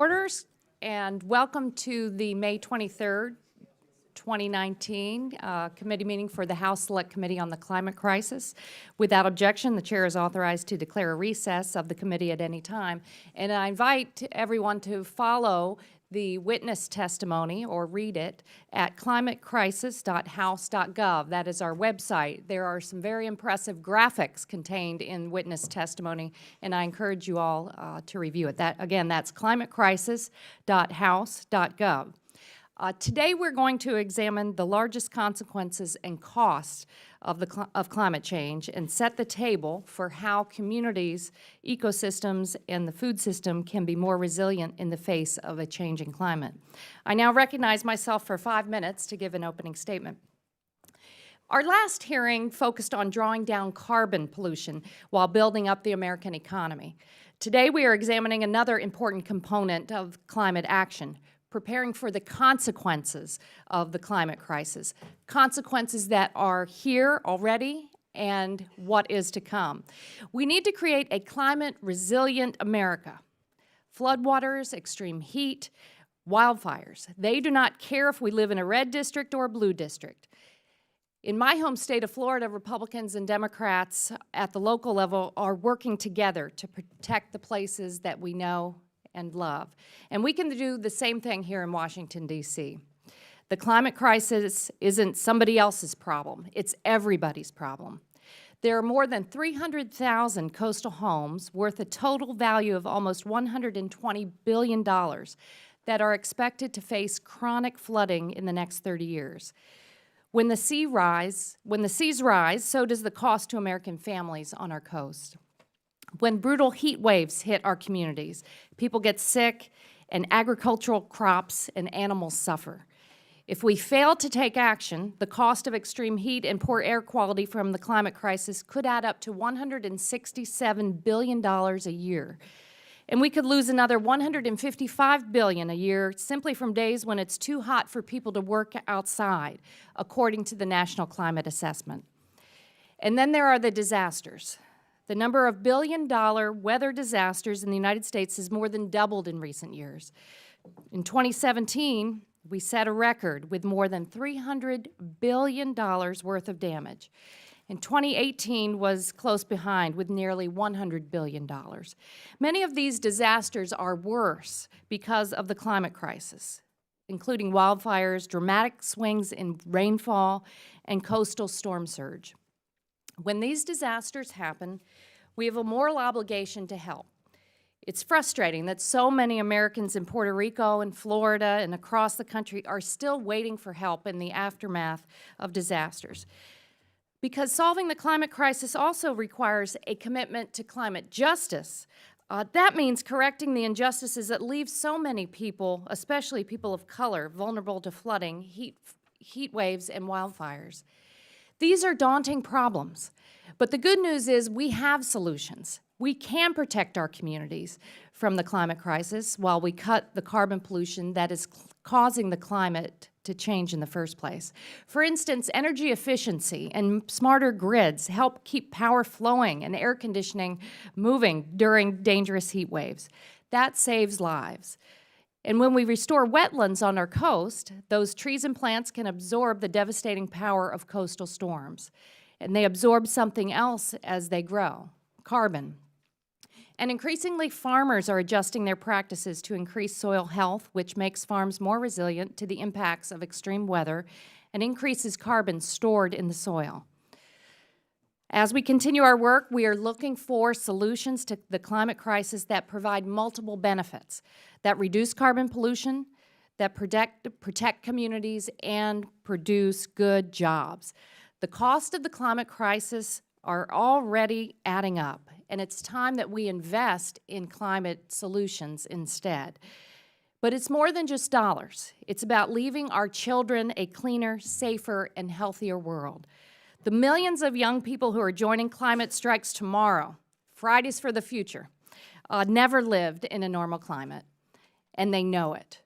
Orders, and welcome to the May 23rd, 2019 committee meeting for the House Select Committee on the Climate Crisis. Without objection, the chair is authorized to declare a recess of the committee at any time. And I invite everyone to follow the witness testimony or read it at climatecrisis.house.gov. That is our website. There are some very impressive graphics contained in witness testimony, and I encourage you all to review it. Again, that's climatecrisis.house.gov. Today we're going to examine the largest consequences and costs of climate change and set the table for how communities, ecosystems, and the food system can be more resilient in the face of a changing climate. I now recognize myself for 5 minutes to give an opening statement. Our last hearing focused on drawing down carbon pollution while building up the American economy. Today we are examining another important component of climate action: preparing for the consequences of the climate crisis, consequences that are here already and what is to come. We need to create a climate-resilient America. Floodwaters, extreme heat, wildfires, they do not care if we live in a red district or a blue district. In my home state of Florida, Republicans and Democrats at the local level are working together to protect the places that we know and love. And we can do the same thing here in Washington, D.C. The climate crisis isn't somebody else's problem. It's everybody's problem. There are more than 300,000 coastal homes worth a total value of almost $120 billion that are expected to face chronic flooding in the next 30 years. When the seas rise, so does the cost to American families on our coast. When brutal heat waves hit our communities, people get sick, and agricultural crops and animals suffer. If we fail to take action, the cost of extreme heat and poor air quality from the climate crisis could add up to $167 billion a year. And we could lose another $155 billion a year simply from days when it's too hot for people to work outside, according to the National Climate Assessment. And then there are the disasters. The number of billion-dollar weather disasters in the United States has more than doubled in recent years. In 2017, we set a record with more than $300 billion worth of damage. And 2018 was close behind with nearly $100 billion. Many of these disasters are worse because of the climate crisis, including wildfires, dramatic swings in rainfall, and coastal storm surge. When these disasters happen, we have a moral obligation to help. It's frustrating that so many Americans in Puerto Rico and Florida and across the country are still waiting for help in the aftermath of disasters. Because solving the climate crisis also requires a commitment to climate justice. That means correcting the injustices that leave so many people, especially people of color, vulnerable to flooding, heat waves, and wildfires. These are daunting problems, but the good news is we have solutions. We can protect our communities from the climate crisis while we cut the carbon pollution that is causing the climate to change in the first place. For instance, energy efficiency and smarter grids help keep power flowing and air conditioning moving during dangerous heat waves. That saves lives. And when we restore wetlands on our coast, those trees and plants can absorb the devastating power of coastal storms. And they absorb something else as they grow, carbon. And increasingly, farmers are adjusting their practices to increase soil health, which makes farms more resilient to the impacts of extreme weather and increases carbon stored in the soil. As we continue our work, we are looking for solutions to the climate crisis that provide multiple benefits, that reduce carbon pollution, that protect communities, and produce good jobs. The cost of the climate crisis are already adding up, and it's time that we invest in climate solutions instead. But it's more than just dollars. It's about leaving our children a cleaner, safer, and healthier world. The millions of young people who are joining climate strikes tomorrow, Fridays for the Future, never lived in a normal climate, and they know it.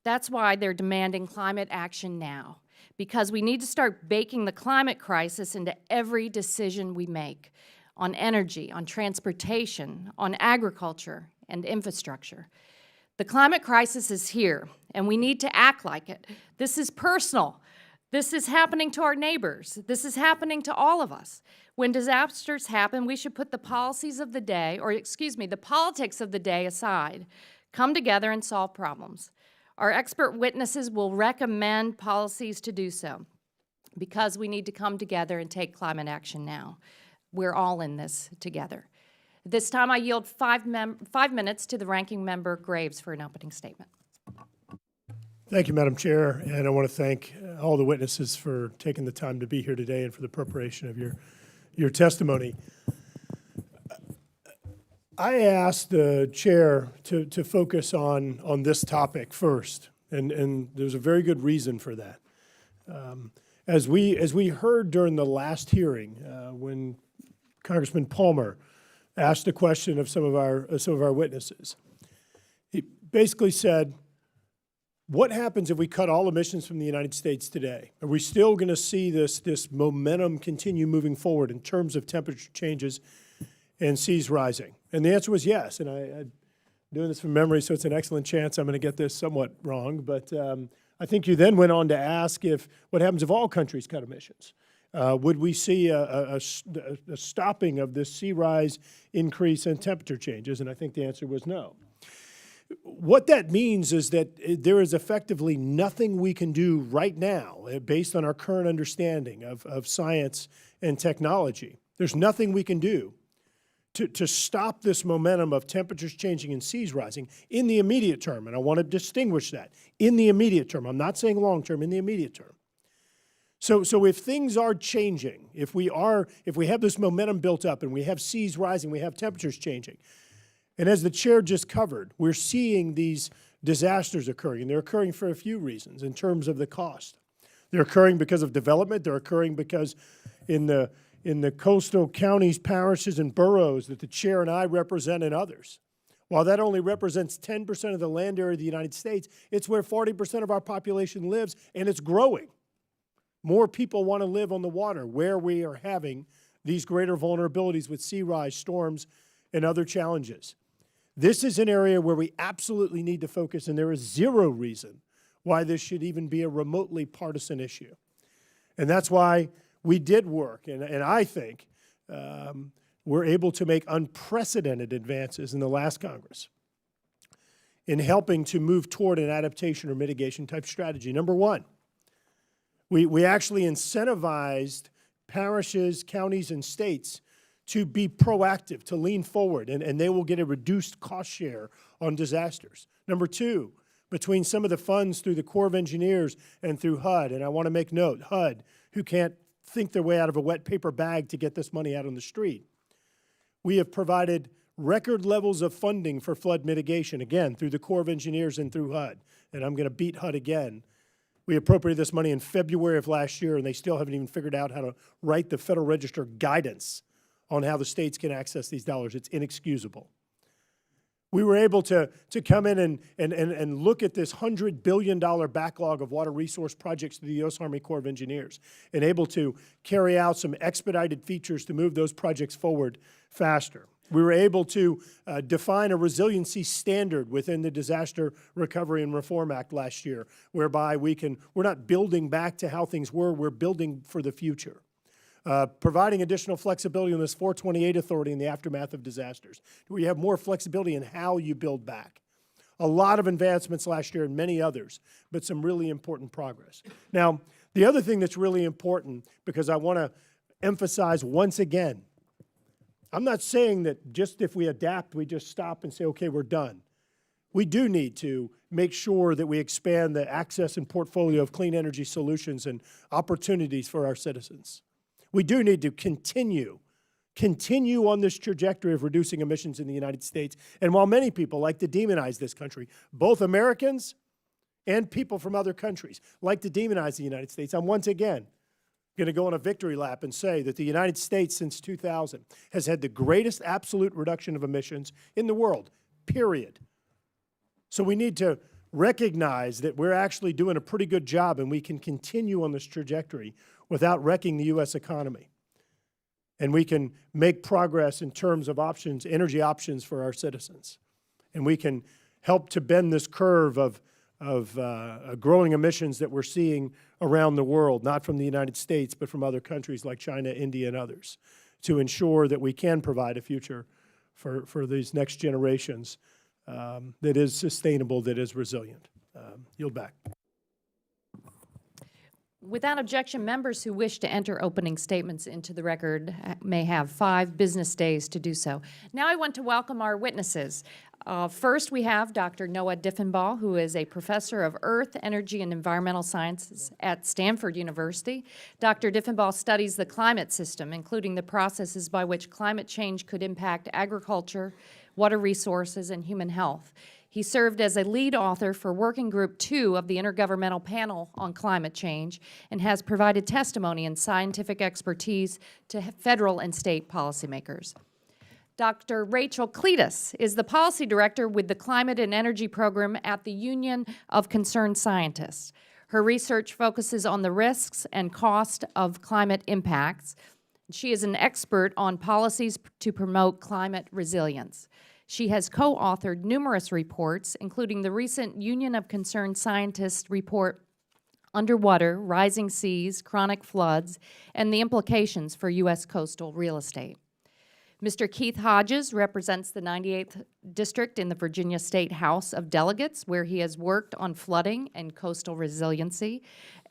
That's why they're demanding climate action now, because we need to start baking the climate crisis into every decision we make on energy, on transportation, on agriculture, and infrastructure. The climate crisis is here, and we need to act like it. This is personal. This is happening to our neighbors. This is happening to all of us. When disasters happen, we should put the policies of the day, the politics of the day aside, come together and solve problems. Our expert witnesses will recommend policies to do so because we need to come together and take climate action now. We're all in this together. This time I yield 5 minutes to the Ranking Member Graves for an opening statement. Thank you, Madam Chair, and I want to thank all the witnesses for taking the time to be here today and for the preparation of your testimony. I asked the chair to focus on this topic first, and there's a very good reason for that. As we heard during the last hearing, when Congressman Palmer asked a question of some of our witnesses, he basically said, what happens if we cut all emissions from the United States today? Are we still going to see this momentum continue moving forward in terms of temperature changes and seas rising? And the answer was yes. And I'm doing this from memory, so it's an excellent chance I'm going to get this somewhat wrong. But I think you then went on to ask what happens if all countries cut emissions? Would we see a stopping of this sea rise increase and temperature changes? And I think the answer was no. What that means is that there is effectively nothing we can do right now based on our current understanding of science and technology. There's nothing we can do to stop this momentum of temperatures changing and seas rising in the immediate term. And I want to distinguish that. In the immediate term. I'm not saying long term, in the immediate term. So if things are changing, if we have this momentum built up and we have seas rising, we have temperatures changing, and as the chair just covered, we're seeing these disasters occurring, and they're occurring for a few reasons in terms of the cost. They're occurring because of development. They're occurring because in the coastal counties, parishes, and boroughs that the chair and I represent and others, while that only represents 10% of the land area of the United States, it's where 40% of our population lives, and it's growing. More people want to live on the water where we are having these greater vulnerabilities with sea rise, storms, and other challenges. This is an area where we absolutely need to focus, and there is zero reason why this should even be a remotely partisan issue. And that's why we did work, and I think we're able to make unprecedented advances in the last Congress in helping to move toward an adaptation or mitigation type strategy. Number one, we actually incentivized parishes, counties, and states to be proactive, to lean forward, and they will get a reduced cost share on disasters. Number two, between some of the funds through the Corps of Engineers and through HUD, and I want to make note, HUD, who can't think their way out of a wet paper bag to get this money out on the street, we have provided record levels of funding for flood mitigation, again, through the Corps of Engineers and through HUD, and I'm going to beat HUD again. We appropriated this money in February of last year, and they still haven't even figured out how to write the Federal Register guidance on how the states can access these dollars. It's inexcusable. We were able to come in and look at this $100 billion backlog of water resource projects through the U.S. Army Corps of Engineers and able to carry out some expedited features to move those projects forward faster. We were able to define a resiliency standard within the Disaster Recovery and Reform Act last year, whereby we're not building back to how things were, we're building for the future. Providing additional flexibility on this 428 authority in the aftermath of disasters, where you have more flexibility in how you build back. A lot of advancements last year and many others, but some really important progress. Now, the other thing that's really important, because I want to emphasize once again, I'm not saying that just if we adapt, we just stop and say, okay, we're done. We do need to make sure that we expand the access and portfolio of clean energy solutions and opportunities for our citizens. We do need to continue on this trajectory of reducing emissions in the United States. And while many people like to demonize this country, both Americans and people from other countries like to demonize the United States, I'm once again going to go on a victory lap and say that the United States since 2000 has had the greatest absolute reduction of emissions in the world, period. So we need to recognize that we're actually doing a pretty good job and we can continue on this trajectory without wrecking the U.S. economy. And we can make progress in terms of options, energy options for our citizens. And we can help to bend this curve of growing emissions that we're seeing around the world, not from the United States, but from other countries like China, India, and others, to ensure that we can provide a future for these next generations that is sustainable, that is resilient. Yield back. Without objection, members who wish to enter opening statements into the record may have 5 business days to do so. Now I want to welcome our witnesses. First, we have Dr. Noah Diffenbaugh, who is a professor of Earth, Energy, and Environmental Sciences at Stanford University. Dr. Diffenbaugh studies the climate system, including the processes by which climate change could impact agriculture, water resources, and human health. He served as a lead author for Working Group 2 of the Intergovernmental Panel on Climate Change and has provided testimony and scientific expertise to federal and state policymakers. Dr. Rachel Cletus is the policy director with the Climate and Energy Program at the Union of Concerned Scientists. Her research focuses on the risks and cost of climate impacts. She is an expert on policies to promote climate resilience. She has co-authored numerous reports, including the recent Union of Concerned Scientists report, Underwater, Rising Seas, Chronic Floods, and the Implications for U.S. Coastal Real Estate. Mr. Keith Hodges represents the 98th District in the Virginia State House of Delegates, where he has worked on flooding and coastal resiliency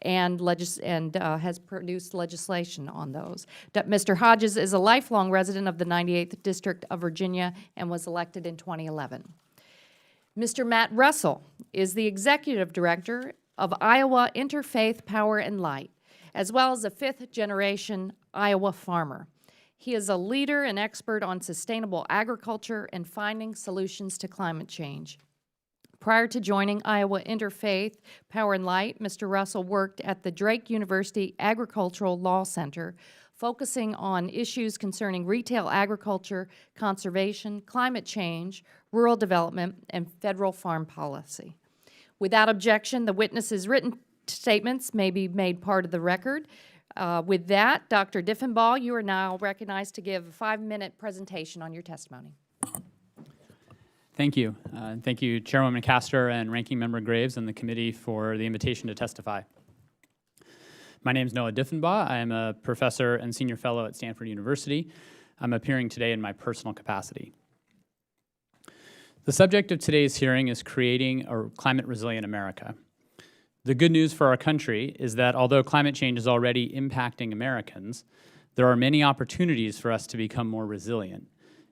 and has produced legislation on those. Mr. Hodges is a lifelong resident of the 98th District of Virginia and was elected in 2011. Mr. Matt Russell is the executive director of Iowa Interfaith Power and Light, as well as a 5th-generation Iowa farmer. He is a leader and expert on sustainable agriculture and finding solutions to climate change. Prior to joining Iowa Interfaith Power and Light, Mr. Russell worked at the Drake University Agricultural Law Center, focusing on issues concerning retail agriculture, conservation, climate change, rural development, and federal farm policy. Without objection, the witnesses' written statements may be made part of the record. With that, Dr. Diffenbaugh, you are now recognized to give a 5-minute presentation on your testimony. Thank you. Thank you, Chairwoman Castor and Ranking Member Graves and the committee for the invitation to testify. My name is Noah Diffenbaugh. I am a professor and senior fellow at Stanford University. I'm appearing today in my personal capacity. The subject of today's hearing is creating a climate-resilient America. The good news for our country is that although climate change is already impacting Americans, there are many opportunities for us to become more resilient,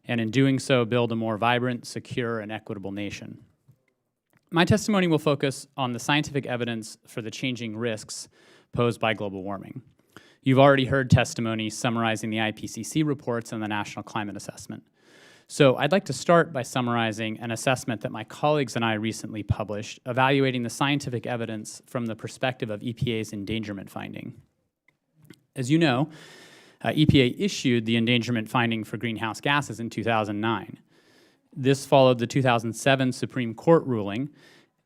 and in doing so, build a more vibrant, secure, and equitable nation. My testimony will focus on the scientific evidence for the changing risks posed by global warming. You've already heard testimony summarizing the IPCC reports and the National Climate Assessment. So I'd like to start by summarizing an assessment that my colleagues and I recently published, evaluating the scientific evidence from the perspective of EPA's endangerment finding. As you know, EPA issued the endangerment finding for greenhouse gases in 2009. This followed the 2007 Supreme Court ruling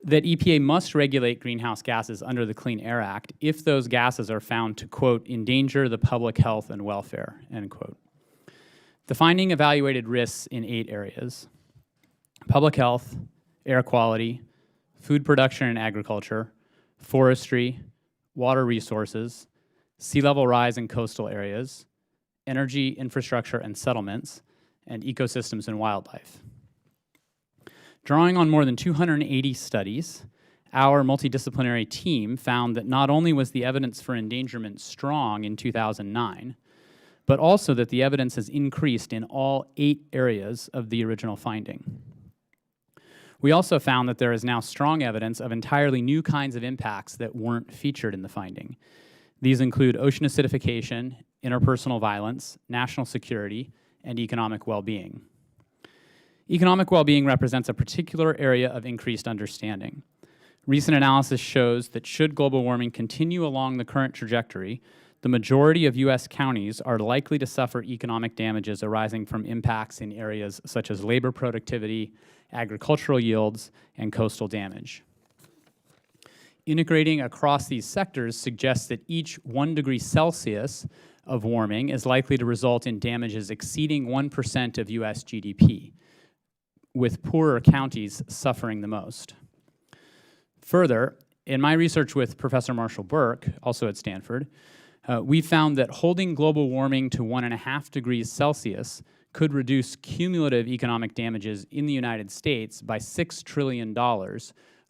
that EPA must regulate greenhouse gases under the Clean Air Act if those gases are found to, quote, endanger the public health and welfare, end quote. The finding evaluated risks in 8 areas: public health, air quality, food production and agriculture, forestry, water resources, sea level rise in coastal areas, energy infrastructure and settlements, and ecosystems and wildlife. Drawing on more than 280 studies, our multidisciplinary team found that not only was the evidence for endangerment strong in 2009, but also that the evidence has increased in all 8 areas of the original finding. We also found that there is now strong evidence of entirely new kinds of impacts that weren't featured in the finding. These include ocean acidification, interpersonal violence, national security, and economic well-being. Economic well-being represents a particular area of increased understanding. Recent analysis shows that should global warming continue along the current trajectory, the majority of U.S. counties are likely to suffer economic damages arising from impacts in areas such as labor productivity, agricultural yields, and coastal damage. Integrating across these sectors suggests that each 1 degree Celsius of warming is likely to result in damages exceeding 1% of U.S. GDP, with poorer counties suffering the most. Further, in my research with Professor Marshall Burke, also at Stanford, we found that holding global warming to 1.5 degrees Celsius could reduce cumulative economic damages in the United States by $6 trillion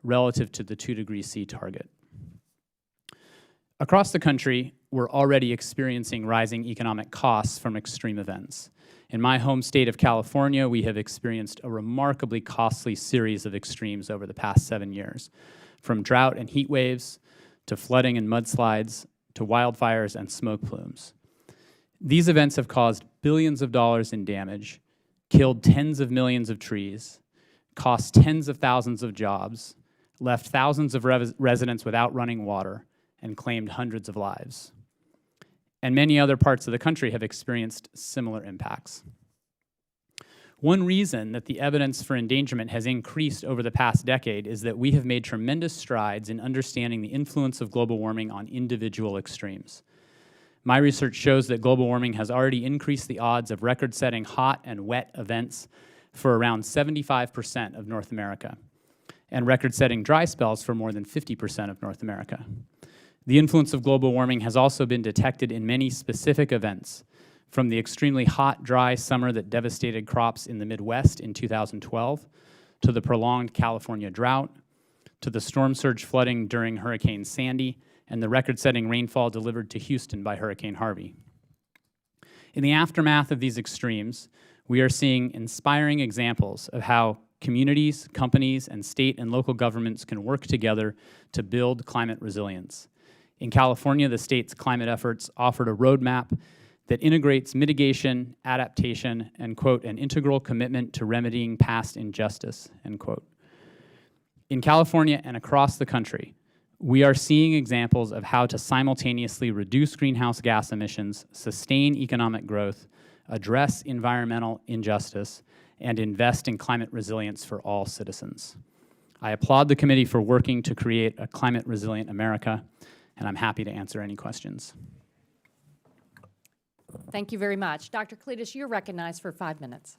relative to the 2 degrees C target. Across the country, we're already experiencing rising economic costs from extreme events. In my home state of California, we have experienced a remarkably costly series of extremes over the past 7 years, from drought and heat waves, to flooding and mudslides, to wildfires and smoke plumes. These events have caused billions of dollars in damage, killed tens of millions of trees, cost tens of thousands of jobs, left thousands of residents without running water, and claimed hundreds of lives. And many other parts of the country have experienced similar impacts. One reason that the evidence for endangerment has increased over the past decade is that we have made tremendous strides in understanding the influence of global warming on individual extremes. My research shows that global warming has already increased the odds of record-setting hot and wet events for around 75% of North America, and record-setting dry spells for more than 50% of North America. The influence of global warming has also been detected in many specific events, from the extremely hot, dry summer that devastated crops in the Midwest in 2012, to the prolonged California drought, to the storm surge flooding during Hurricane Sandy, and the record-setting rainfall delivered to Houston by Hurricane Harvey. In the aftermath of these extremes, we are seeing inspiring examples of how communities, companies, and state and local governments can work together to build climate resilience. In California, the state's climate efforts offered a roadmap that integrates mitigation, adaptation, and, quote, an integral commitment to remedying past injustice, end quote. In California and across the country, we are seeing examples of how to simultaneously reduce greenhouse gas emissions, sustain economic growth, address environmental injustice, and invest in climate resilience for all citizens. I applaud the committee for working to create a climate-resilient America, and I'm happy to answer any questions. Thank you very much. Dr. Cletus, you're recognized for 5 minutes.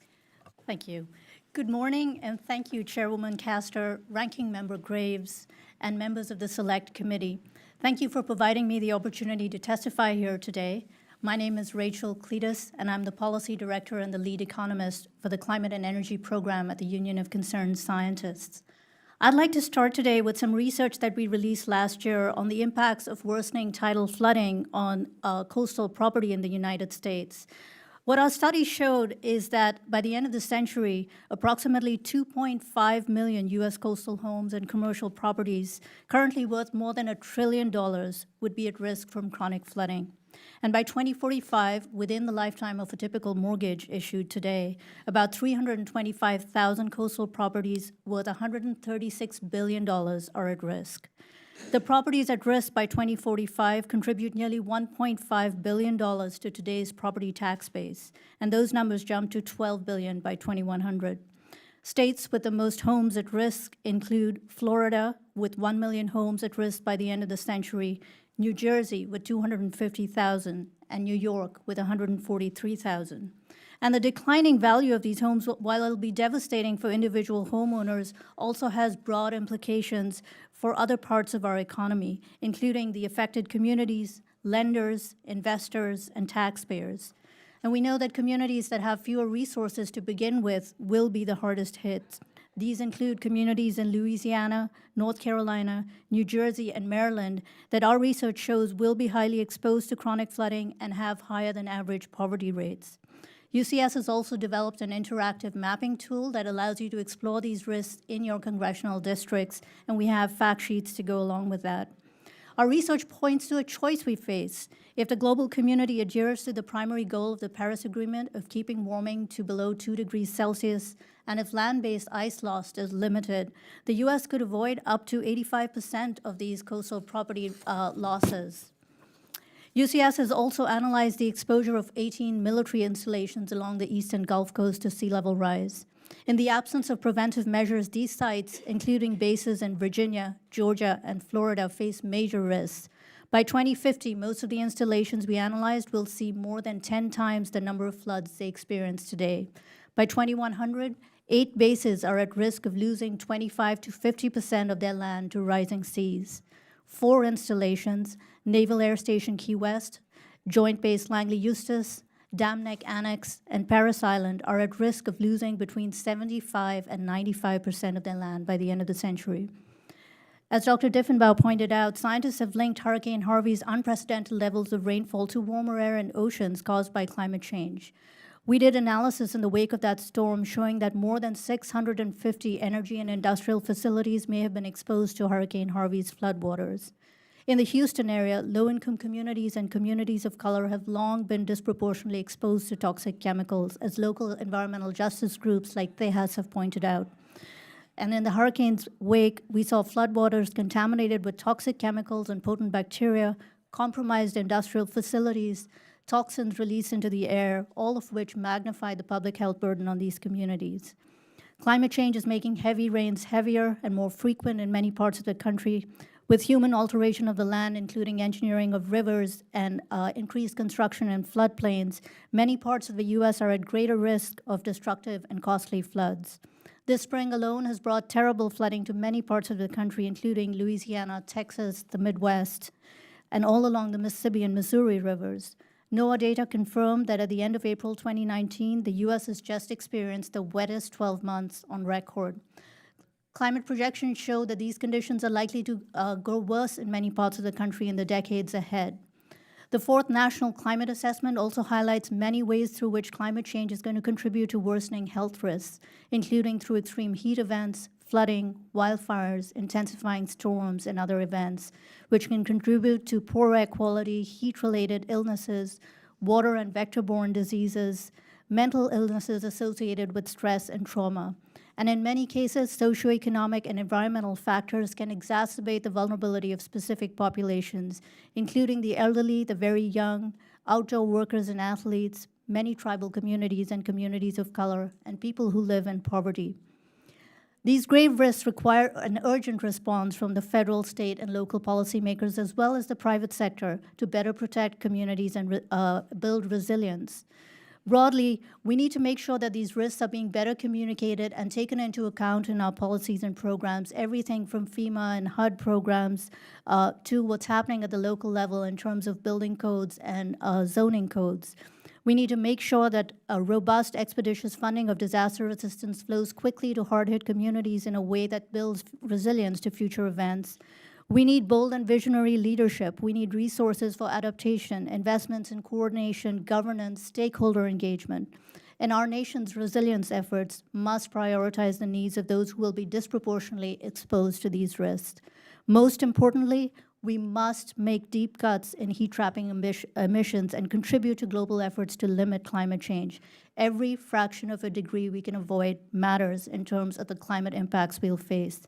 Thank you. Good morning, and thank you, Chairwoman Castor, Ranking Member Graves, and members of the Select Committee. Thank you for providing me the opportunity to testify here today. My name is Rachel Cletus, and I'm the Policy Director and the Lead Economist for the Climate and Energy Program at the Union of Concerned Scientists. I'd like to start today with some research that we released last year on the impacts of worsening tidal flooding on coastal property in the United States. What our study showed is that by the end of the century, approximately 2.5 million U.S. coastal homes and commercial properties, currently worth more than $1 trillion, would be at risk from chronic flooding. And by 2045, within the lifetime of a typical mortgage issued today, about 325,000 coastal properties worth $136 billion are at risk. The properties at risk by 2045 contribute nearly $1.5 billion to today's property tax base, and those numbers jump to $12 billion by 2100. States with the most homes at risk include Florida, with 1 million homes at risk by the end of the century, New Jersey with 250,000, and New York with 143,000. And the declining value of these homes, while it'll be devastating for individual homeowners, also has broad implications for other parts of our economy, including the affected communities, lenders, investors, and taxpayers. And we know that communities that have fewer resources to begin with will be the hardest hit. These include communities in Louisiana, North Carolina, New Jersey, and Maryland that our research shows will be highly exposed to chronic flooding and have higher than average poverty rates. UCS has also developed an interactive mapping tool that allows you to explore these risks in your congressional districts, and we have fact sheets to go along with that. Our research points to a choice we face. If the global community adheres to the primary goal of the Paris Agreement of keeping warming to below 2 degrees Celsius, and if land-based ice loss is limited, the U.S. could avoid up to 85% of these coastal property losses. UCS has also analyzed the exposure of 18 military installations along the eastern Gulf Coast to sea level rise. In the absence of preventive measures, these sites, including bases in Virginia, Georgia, and Florida, face major risks. By 2050, most of the installations we analyzed will see more than 10 times the number of floods they experience today. By 2100, 8 bases are at risk of losing 25 to 50% of their land to rising seas. 4 installations, Naval Air Station Key West, Joint Base Langley Eustis, Dam Neck Annex, and Paris Island, are at risk of losing between 75 and 95% of their land by the end of the century. As Dr. Diffenbaugh pointed out, scientists have linked Hurricane Harvey's unprecedented levels of rainfall to warmer air and oceans caused by climate change. We did analysis in the wake of that storm showing that more than 650 energy and industrial facilities may have been exposed to Hurricane Harvey's floodwaters. In the Houston area, low-income communities and communities of color have long been disproportionately exposed to toxic chemicals, as local environmental justice groups like Cletus have pointed out. And in the hurricane's wake, we saw floodwaters contaminated with toxic chemicals and potent bacteria, compromised industrial facilities, toxins released into the air, all of which magnify the public health burden on these communities. Climate change is making heavy rains heavier and more frequent in many parts of the country, with human alteration of the land, including engineering of rivers and increased construction in floodplains. Many parts of the U.S. are at greater risk of destructive and costly floods. This spring alone has brought terrible flooding to many parts of the country, including Louisiana, Texas, the Midwest, and all along the Mississippi and Missouri rivers. NOAA data confirmed that at the end of April 2019, the U.S. has just experienced the wettest 12 months on record. Climate projections show that these conditions are likely to grow worse in many parts of the country in the decades ahead. The fourth National Climate Assessment also highlights many ways through which climate change is going to contribute to worsening health risks, including through extreme heat events, flooding, wildfires, intensifying storms, and other events, which can contribute to poor air quality, heat-related illnesses, water and vector-borne diseases, mental illnesses associated with stress and trauma. And in many cases, socioeconomic and environmental factors can exacerbate the vulnerability of specific populations, including the elderly, the very young, outdoor workers and athletes, many tribal communities and communities of color, and people who live in poverty. These grave risks require an urgent response from the federal, state, and local policymakers, as well as the private sector, to better protect communities and build resilience. Broadly, we need to make sure that these risks are being better communicated and taken into account in our policies and programs, everything from FEMA and HUD programs to what's happening at the local level in terms of building codes and zoning codes. We need to make sure that a robust, expeditious funding of disaster assistance flows quickly to hard-hit communities in a way that builds resilience to future events. We need bold and visionary leadership. We need resources for adaptation, investments in coordination, governance, stakeholder engagement. And our nation's resilience efforts must prioritize the needs of those who will be disproportionately exposed to these risks. Most importantly, we must make deep cuts in heat-trapping emissions and contribute to global efforts to limit climate change. Every fraction of a degree we can avoid matters in terms of the climate impacts we'll face.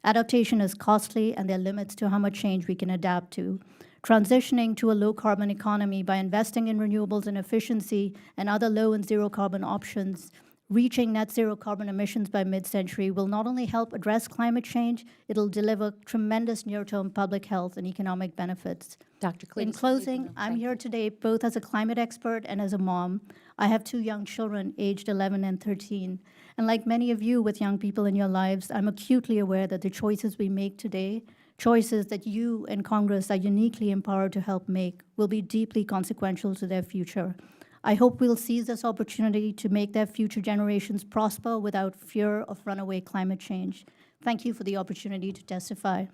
Adaptation is costly, and there are limits to how much change we can adapt to. Transitioning to a low-carbon economy by investing in renewables and efficiency and other low and zero-carbon options, reaching net zero carbon emissions by mid-century will not only help address climate change, it'll deliver tremendous near-term public health and economic benefits. Dr. Cletus. In closing, I'm here today both as a climate expert and as a mom. I have 2 young children, aged 11 and 13. And like many of you with young people in your lives, I'm acutely aware that the choices we make today, choices that you and Congress are uniquely empowered to help make, will be deeply consequential to their future. I hope we'll seize this opportunity to make their future generations prosper without fear of runaway climate change. Thank you for the opportunity to testify.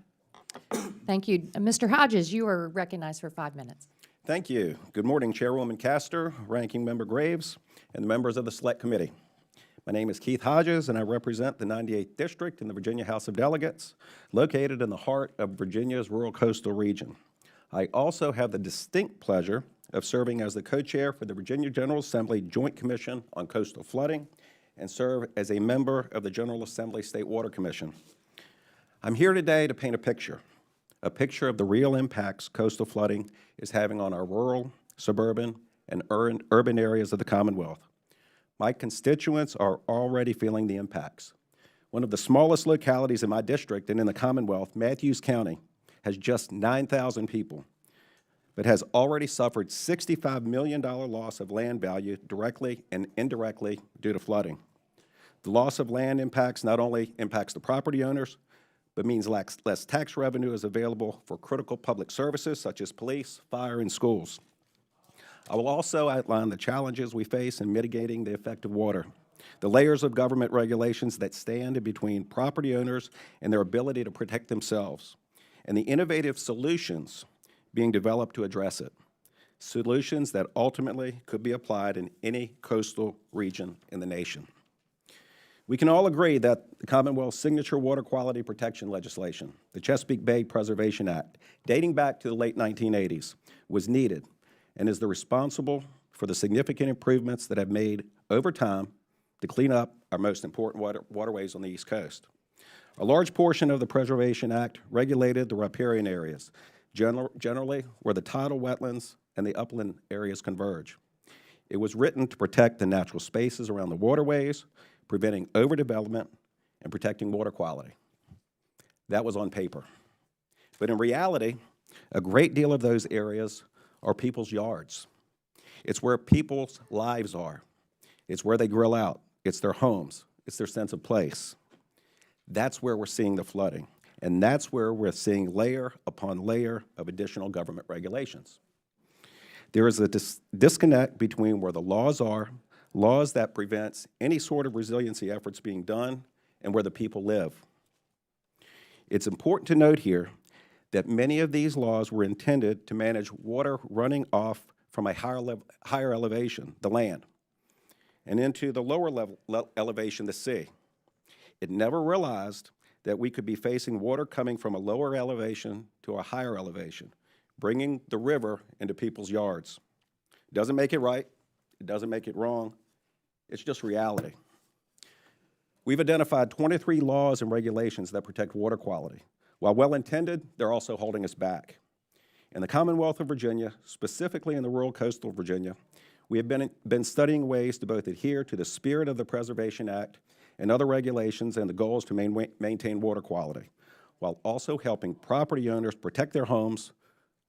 Thank you. Mr. Hodges, you are recognized for 5 minutes. Thank you. Good morning, Chairwoman Castor, Ranking Member Graves, and the members of the Select Committee. My name is Keith Hodges, and I represent the 98th District in the Virginia House of Delegates, located in the heart of Virginia's rural coastal region. I also have the distinct pleasure of serving as the co-chair for the Virginia General Assembly Joint Commission on Coastal Flooding and serve as a member of the General Assembly State Water Commission. I'm here today to paint a picture of the real impacts coastal flooding is having on our rural, suburban, and urban areas of the Commonwealth. My constituents are already feeling the impacts. One of the smallest localities in my district and in the Commonwealth, Matthews County, has just 9,000 people, but has already suffered $65 million loss of land value directly and indirectly due to flooding. The loss of land impacts not only impacts the property owners, but means less tax revenue is available for critical public services such as police, fire, and schools. I will also outline the challenges we face in mitigating the effect of water, the layers of government regulations that stand in between property owners and their ability to protect themselves, and the innovative solutions being developed to address it, solutions that ultimately could be applied in any coastal region in the nation. We can all agree that the Commonwealth's signature water quality protection legislation, the Chesapeake Bay Preservation Act, dating back to the late 1980s, was needed and is responsible for the significant improvements that have made over time to clean up our most important waterways on the East Coast. A large portion of the Preservation Act regulated the riparian areas, generally where the tidal wetlands and the upland areas converge. It was written to protect the natural spaces around the waterways, preventing overdevelopment and protecting water quality. That was on paper. But in reality, a great deal of those areas are people's yards. It's where people's lives are. It's where they grill out. It's their homes. It's their sense of place. That's where we're seeing the flooding. And that's where we're seeing layer upon layer of additional government regulations. There is a disconnect between where the laws are, laws that prevents any sort of resiliency efforts being done, and where the people live. It's important to note here that many of these laws were intended to manage water running off from a higher elevation, the land, and into the lower elevation, the sea. It never realized that we could be facing water coming from a lower elevation to a higher elevation, bringing the river into people's yards. It doesn't make it right. It doesn't make it wrong. It's just reality. We've identified 23 laws and regulations that protect water quality. While well-intended, they're also holding us back. In the Commonwealth of Virginia, specifically in the rural coastal Virginia, we have been studying ways to both adhere to the spirit of the Preservation Act and other regulations and the goals to maintain water quality, while also helping property owners protect their homes,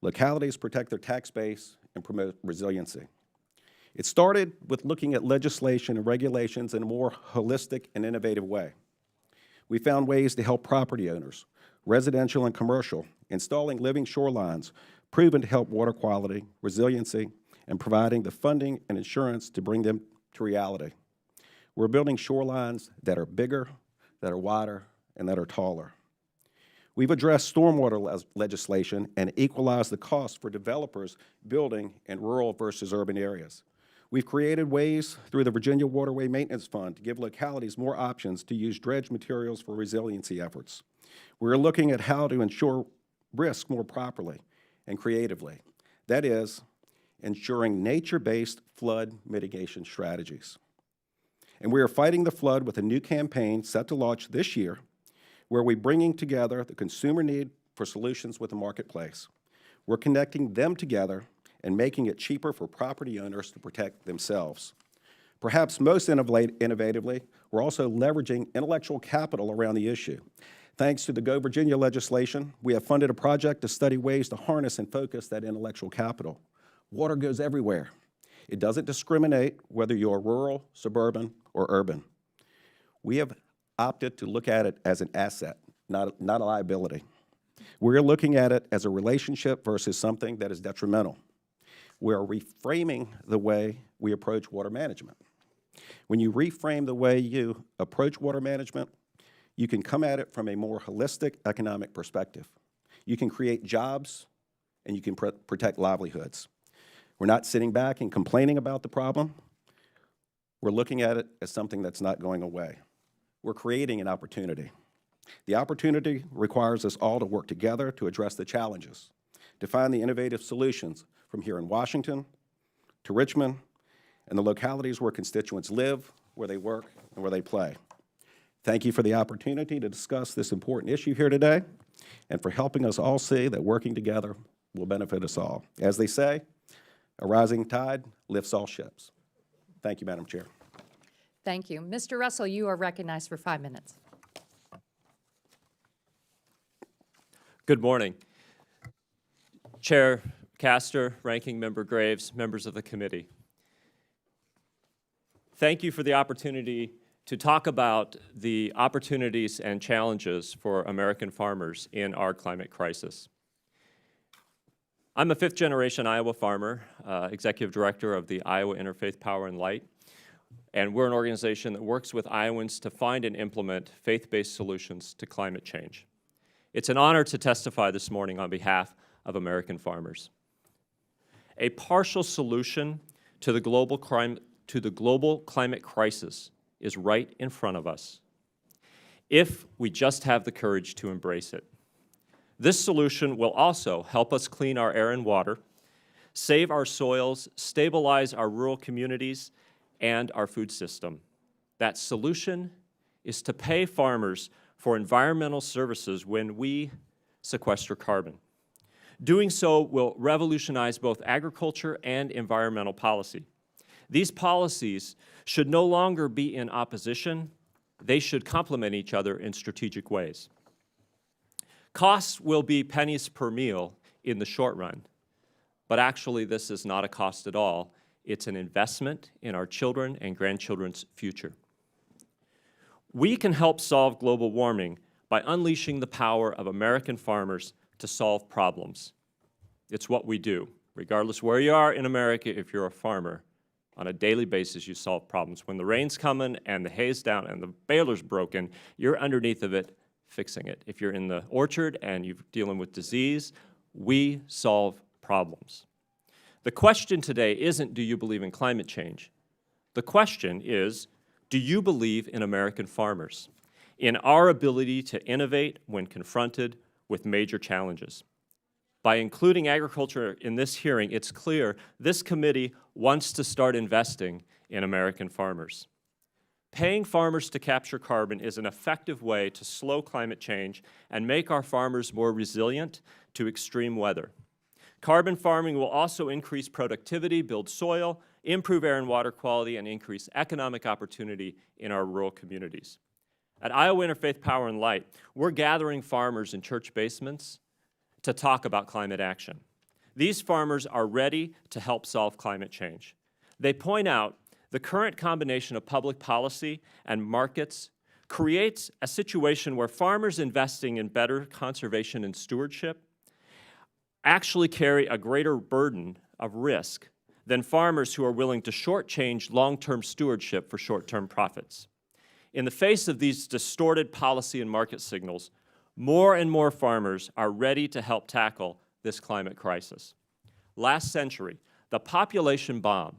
localities protect their tax base, and promote resiliency. It started with looking at legislation and regulations in a more holistic and innovative way. We found ways to help property owners, residential and commercial, installing living shorelines, proven to help water quality, resiliency, and providing the funding and insurance to bring them to reality. We're building shorelines that are bigger, that are wider, and that are taller. We've addressed stormwater legislation and equalized the cost for developers building in rural versus urban areas. We've created ways through the Virginia Waterway Maintenance Fund to give localities more options to use dredge materials for resiliency efforts. We're looking at how to ensure risk more properly and creatively. That is, ensuring nature-based flood mitigation strategies. And we are fighting the flood with a new campaign set to launch this year, where we're bringing together the consumer need for solutions with the marketplace. We're connecting them together and making it cheaper for property owners to protect themselves. Perhaps most innovatively, we're also leveraging intellectual capital around the issue. Thanks to the Go Virginia legislation, we have funded a project to study ways to harness and focus that intellectual capital. Water goes everywhere. It doesn't discriminate whether you're rural, suburban, or urban. We have opted to look at it as an asset, not a liability. We're looking at it as a relationship versus something that is detrimental. We're reframing the way we approach water management. When you reframe the way you approach water management, you can come at it from a more holistic economic perspective. You can create jobs, and you can protect livelihoods. We're not sitting back and complaining about the problem. We're looking at it as something that's not going away. We're creating an opportunity. The opportunity requires us all to work together to address the challenges, to find the innovative solutions from here in Washington to Richmond and the localities where constituents live, where they work, and where they play. Thank you for the opportunity to discuss this important issue here today and for helping us all see that working together will benefit us all. As they say, a rising tide lifts all ships. Thank you, Madam Chair. Thank you. Mr. Russell, you are recognized for 5 minutes. Good morning. Chair Castor, Ranking Member Graves, members of the committee. Thank you for the opportunity to talk about the opportunities and challenges for American farmers in our climate crisis. I'm a fifth-generation Iowa farmer, executive director of the Iowa Interfaith Power and Light, and we're an organization that works with Iowans to find and implement faith-based solutions to climate change. It's an honor to testify this morning on behalf of American farmers. A partial solution to the global climate crisis is right in front of us, if we just have the courage to embrace it. This solution will also help us clean our air and water, save our soils, stabilize our rural communities, and our food system. That solution is to pay farmers for environmental services when we sequester carbon. Doing so will revolutionize both agriculture and environmental policy. These policies should no longer be in opposition. They should complement each other in strategic ways. Costs will be pennies per meal in the short run, but actually this is not a cost at all. It's an investment in our children and grandchildren's future. We can help solve global warming by unleashing the power of American farmers to solve problems. It's what we do. Regardless where you are in America, if you're a farmer, on a daily basis you solve problems. When the rain's coming and the hay's down and the baler's broken, you're underneath of it fixing it. If you're in the orchard and you're dealing with disease, we solve problems. The question today isn't, do you believe in climate change? The question is, do you believe in American farmers, in our ability to innovate when confronted with major challenges? By including agriculture in this hearing, it's clear this committee wants to start investing in American farmers. Paying farmers to capture carbon is an effective way to slow climate change and make our farmers more resilient to extreme weather. Carbon farming will also increase productivity, build soil, improve air and water quality, and increase economic opportunity in our rural communities. At Iowa Interfaith Power and Light, we're gathering farmers in church basements to talk about climate action. These farmers are ready to help solve climate change. They point out the current combination of public policy and markets creates a situation where farmers investing in better conservation and stewardship actually carry a greater burden of risk than farmers who are willing to shortchange long-term stewardship for short-term profits. In the face of these distorted policy and market signals, more and more farmers are ready to help tackle this climate crisis. Last century, the population bomb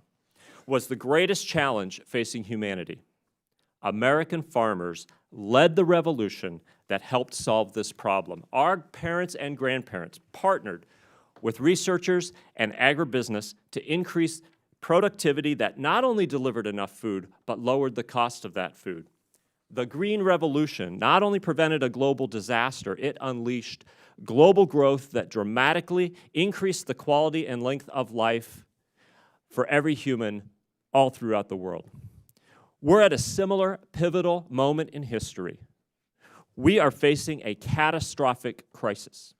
was the greatest challenge facing humanity. American farmers led the revolution that helped solve this problem. Our parents and grandparents partnered with researchers and agribusiness to increase productivity that not only delivered enough food, but lowered the cost of that food. The Green Revolution not only prevented a global disaster, it unleashed global growth that dramatically increased the quality and length of life for every human all throughout the world. We're at a similar pivotal moment in history. We are facing a catastrophic crisis.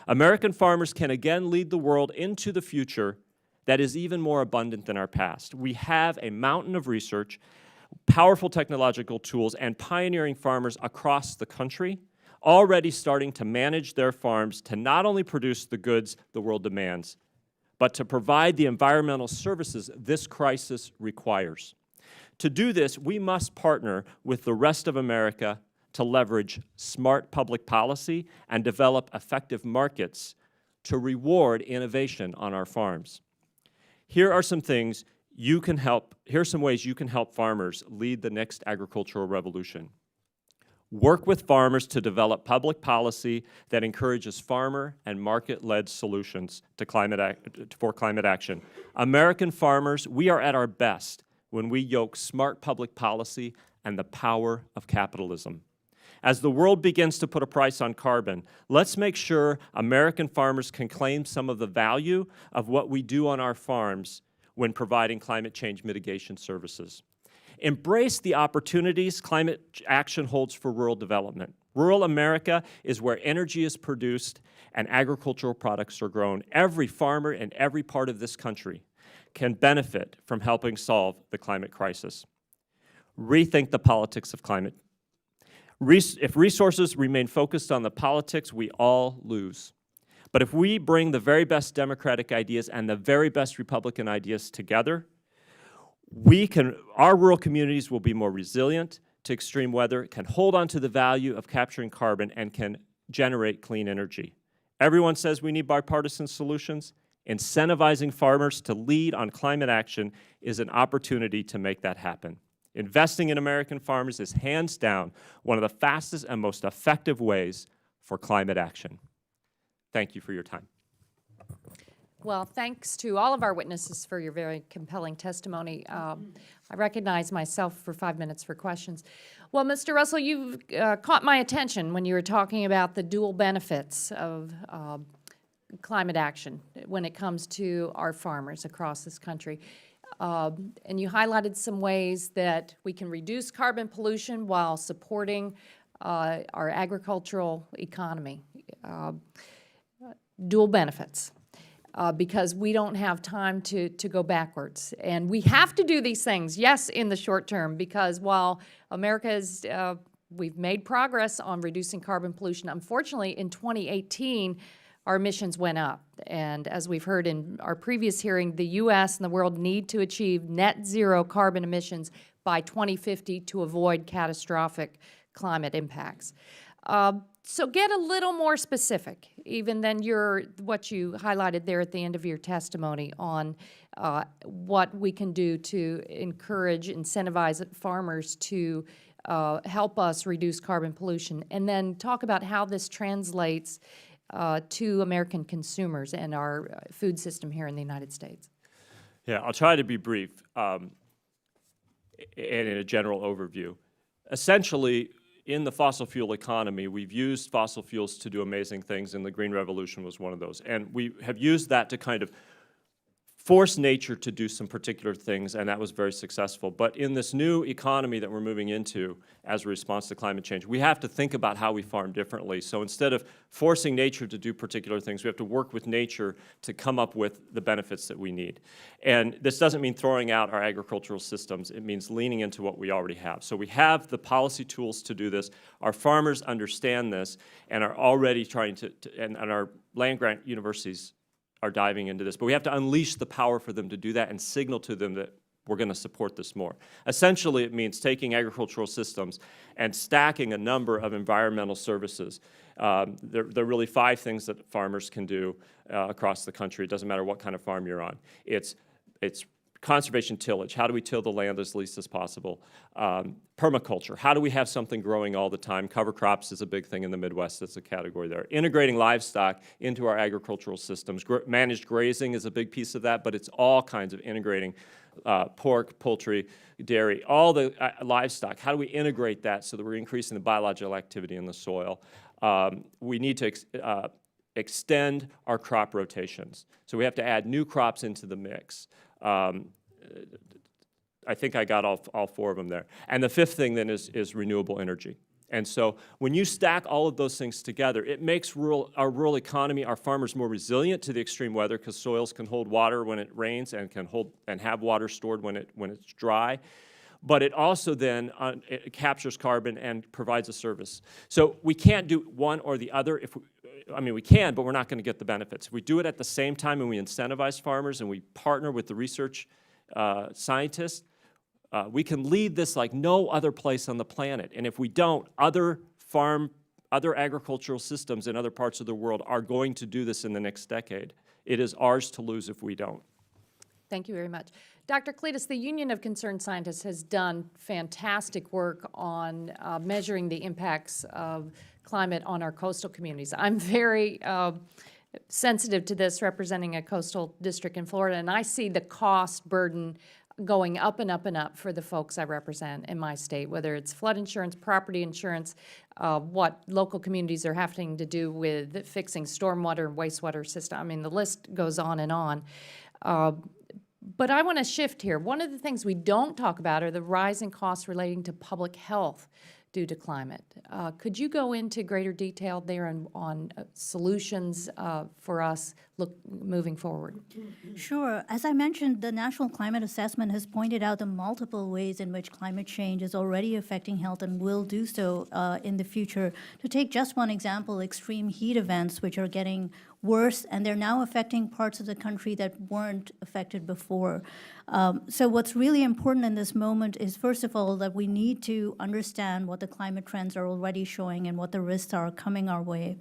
American farmers can again lead the world into the future that is even more abundant than our past. We have a mountain of research, powerful technological tools, and pioneering farmers across the country already starting to manage their farms to not only produce the goods the world demands, but to provide the environmental services this crisis requires. To do this, we must partner with the rest of America to leverage smart public policy and develop effective markets to reward innovation on our farms. Here are some ways you can help farmers lead the next agricultural revolution. Work with farmers to develop public policy that encourages farmer and market-led solutions to climate action. American farmers, we are at our best when we yoke smart public policy and the power of capitalism. As the world begins to put a price on carbon, let's make sure American farmers can claim some of the value of what we do on our farms when providing climate change mitigation services. Embrace the opportunities climate action holds for rural development. Rural America is where energy is produced and agricultural products are grown. Every farmer in every part of this country can benefit from helping solve the climate crisis. rethink the politics of climate. If resources remain focused on the politics, we all lose. But if we bring the very best Democratic ideas and the very best Republican ideas together, our rural communities will be more resilient to extreme weather, can hold on to the value of capturing carbon, and can generate clean energy. Everyone says we need bipartisan solutions. Incentivizing farmers to lead on climate action is an opportunity to make that happen. Investing in American farmers is hands down one of the fastest and most effective ways for climate action. Thank you for your time. Well, thanks to all of our witnesses for your very compelling testimony. I recognize myself for 5 minutes for questions. Well, Mr. Russell, you've caught my attention when you were talking about the dual benefits of climate action when it comes to our farmers across this country. And you highlighted some ways that we can reduce carbon pollution while supporting our agricultural economy. Dual benefits. Because we don't have time to go backwards. And we have to do these things, yes, in the short term, because while we've made progress on reducing carbon pollution, unfortunately, in 2018, our emissions went up. And as we've heard in our previous hearing, the U.S. and the world need to achieve net zero carbon emissions by 2050 to avoid catastrophic climate impacts. So get a little more specific, even than what you highlighted there at the end of your testimony on what we can do to encourage, incentivize farmers to help us reduce carbon pollution, and then talk about how this translates to American consumers and our food system here in the United States. Yeah, I'll try to be brief and in a general overview. Essentially, in the fossil fuel economy, we've used fossil fuels to do amazing things, and the Green Revolution was one of those. And we have used that to kind of force nature to do some particular things, and that was very successful. But in this new economy that we're moving into as a response to climate change, we have to think about how we farm differently. So instead of forcing nature to do particular things, we have to work with nature to come up with the benefits that we need. And this doesn't mean throwing out our agricultural systems. It means leaning into what we already have. So we have the policy tools to do this. Our farmers understand this and are already trying and our land-grant universities are diving into this, but we have to unleash the power for them to do that and signal to them that we're going to support this more. Essentially, it means taking agricultural systems and stacking a number of environmental services. There are really 5 things that farmers can do across the country. It doesn't matter what kind of farm you're on. It's conservation tillage. How do we till the land as least as possible? Permaculture. How do we have something growing all the time? Cover crops is a big thing in the Midwest. That's a category there. Integrating livestock into our agricultural systems. Managed grazing is a big piece of that, but it's all kinds of integrating pork, poultry, dairy, all the livestock. How do we integrate that so that we're increasing the biological activity in the soil? We need to extend our crop rotations. So we have to add new crops into the mix. I think I got all 4 of them there. And the 5th thing then is renewable energy. And so when you stack all of those things together, it makes our rural economy, our farmers more resilient to the extreme weather because soils can hold water when it rains and can hold and have water stored when it's dry. But it also then it captures carbon and provides a service. So we can't do one or the other. We can, but we're not going to get the benefits. If we do it at the same time and we incentivize farmers and we partner with the research scientists, we can lead this like no other place on the planet. And if we don't, other agricultural systems in other parts of the world are going to do this in the next decade. It is ours to lose if we don't. Thank you very much. Dr. Cletus, the Union of Concerned Scientists has done fantastic work on measuring the impacts of climate on our coastal communities. I'm very sensitive to this, representing a coastal district in Florida, and I see the cost burden going up and up and up for the folks I represent in my state, whether it's flood insurance, property insurance, what local communities are having to do with fixing stormwater and wastewater system. I mean, the list goes on and on. But I want to shift here. One of the things we don't talk about are the rising costs relating to public health due to climate. Could you go into greater detail there on solutions for us moving forward? Sure. As I mentioned, the National Climate Assessment has pointed out the multiple ways in which climate change is already affecting health and will do so in the future. To take just one example, extreme heat events, which are getting worse, and they're now affecting parts of the country that weren't affected before. So what's really important in this moment is, first of all, that we need to understand what the climate trends are already showing and what the risks are coming our way.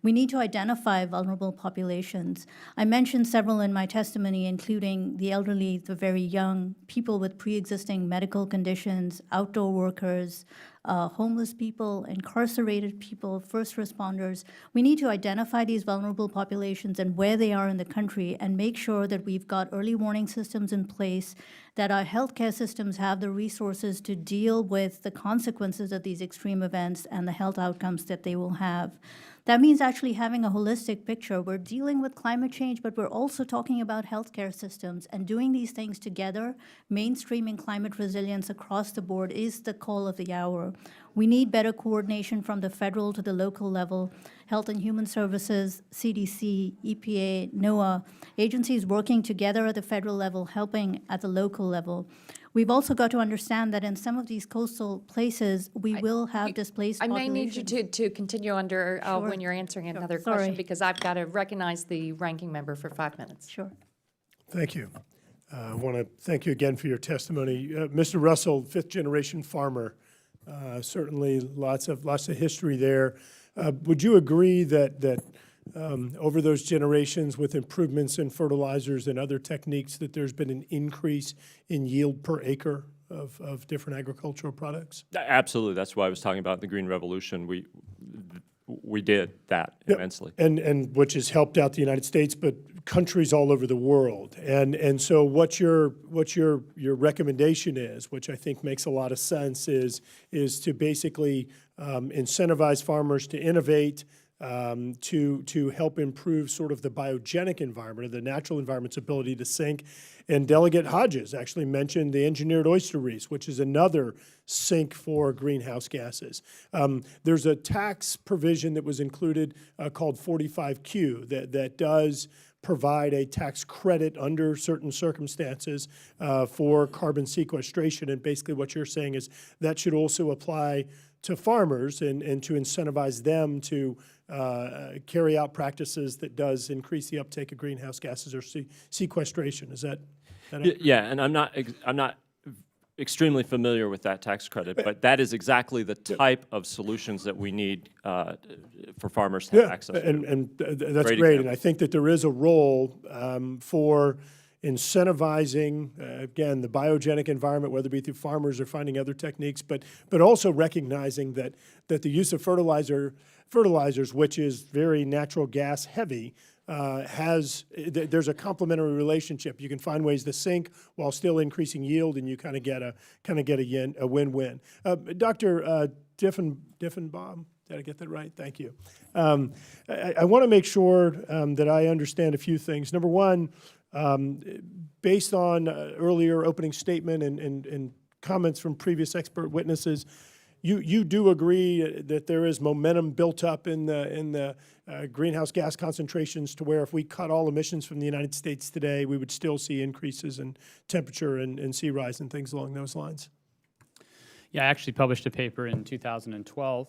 We need to identify vulnerable populations. I mentioned several in my testimony, including the elderly, the very young, people with pre-existing medical conditions, outdoor workers, homeless people, incarcerated people, first responders. We need to identify these vulnerable populations and where they are in the country and make sure that we've got early warning systems in place, that our healthcare systems have the resources to deal with the consequences of these extreme events and the health outcomes that they will have. That means actually having a holistic picture. We're dealing with climate change, but we're also talking about healthcare systems, and doing these things together, mainstreaming climate resilience across the board is the call of the hour. We need better coordination from the federal to the local level. Health and Human Services, CDC, EPA, NOAA, agencies working together at the federal level, helping at the local level. We've also got to understand that in some of these coastal places, we will have displaced I populations. may need you to continue under when you're answering another question, Sorry. because I've got to recognize the ranking member for 5 minutes. Sure. Thank you. I want to thank you again for your testimony. Mr. Russell, fifth-generation farmer, certainly lots of history there. Would you agree that over those generations, with improvements in fertilizers and other techniques, that there's been an increase in yield per acre of different agricultural products? Absolutely. That's why I was talking about the Green Revolution. We did that immensely. And which has helped out the United States, but countries all over the world. And so what your recommendation is, which I think makes a lot of sense, is to basically incentivize farmers to innovate, to help improve sort of the biogenic environment, or the natural environment's ability to sink. And Delegate Hodges actually mentioned the engineered oyster reefs, which is another sink for greenhouse gases. There's a tax provision that was included called 45Q that does provide a tax credit under certain circumstances for carbon sequestration. And basically what you're saying is that should also apply to farmers and to incentivize them to carry out practices that does increase the uptake of greenhouse gases or sequestration. Is that accurate? Yeah, and I'm not extremely familiar with that tax credit, but that is exactly the type of solutions that we need for farmers to have access to. And that's Great great. example. And I think that there is a role for incentivizing, again, the biogenic environment, whether it be through farmers or finding other techniques, but also recognizing that the use of fertilizers, which is very natural gas heavy, there's a complementary relationship. You can find ways to sink while still increasing yield, and you kind of get a win-win. Dr. Diffenbaum, did I get that right? Thank you. I want to make sure that I understand a few things. Number one, based on earlier opening statement and comments from previous expert witnesses, you do agree that there is momentum built up in the greenhouse gas concentrations to where if we cut all emissions from the United States today, we would still see increases in temperature and sea rise and things along those lines? Yeah, I actually published a paper in 2012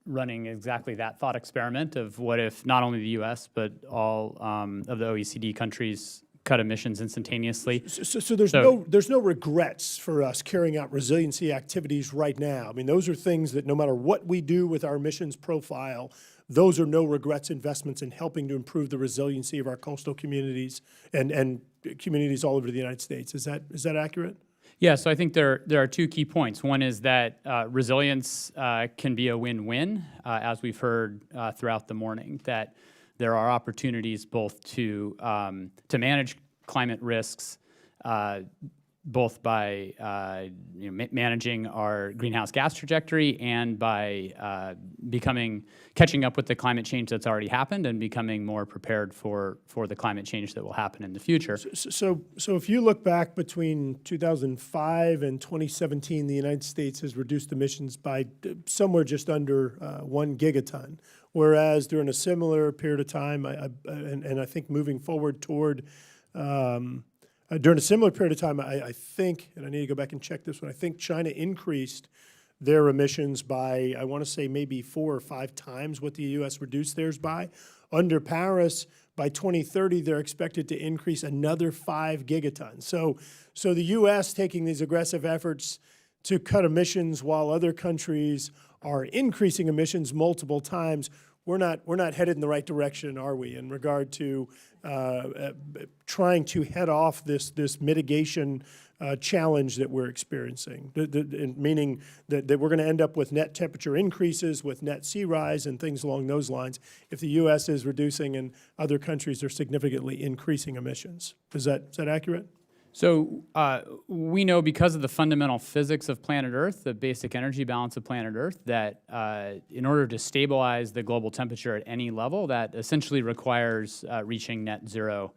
running exactly that thought experiment of what if not only the U.S., but all of the OECD countries cut emissions instantaneously. So there's no regrets for us carrying out resiliency activities right now. I mean, those are things that no matter what we do with our emissions profile, those are no regrets investments in helping to improve the resiliency of our coastal communities and communities all over the United States. Is that accurate? Yeah, so I think there are two key points. One is that resilience can be a win-win, as we've heard throughout the morning, that there are opportunities both to manage climate risks both by managing our greenhouse gas trajectory and by catching up with the climate change that's already happened and becoming more prepared for the climate change that will happen in the future. So if you look back between 2005 and 2017, the United States has reduced emissions by somewhere just under 1 gigaton, whereas during a similar period of time, and I think moving forward toward during a similar period of time, I think, and I need to go back and check this one, I think China increased their emissions by, I want to say maybe 4 or 5 times what the U.S. reduced theirs by. Under Paris, by 2030, they're expected to increase another 5 gigatons. So the U.S. taking these aggressive efforts to cut emissions while other countries are increasing emissions multiple times, we're not headed in the right direction, are we, in regard to trying to head off this mitigation challenge that we're experiencing, meaning that we're going to end up with net temperature increases, with net sea rise and things along those lines, if the U.S. is reducing and other countries are significantly increasing emissions. Is that accurate? So we know, because of the fundamental physics of planet Earth, the basic energy balance of planet Earth, that in order to stabilize the global temperature at any level, that essentially requires reaching net zero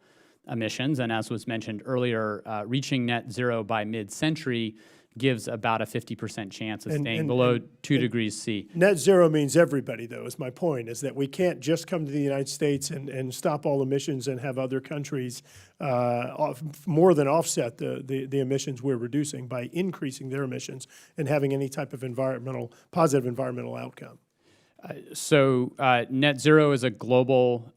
emissions. And as was mentioned earlier, reaching net zero by mid-century gives about a 50% chance of staying below 2 degrees C. Net zero means everybody, though, is my point, is that we can't just come to the United States and stop all emissions and have other countries more than offset the emissions we're reducing by increasing their emissions and having any type of positive environmental outcome. So net zero is a global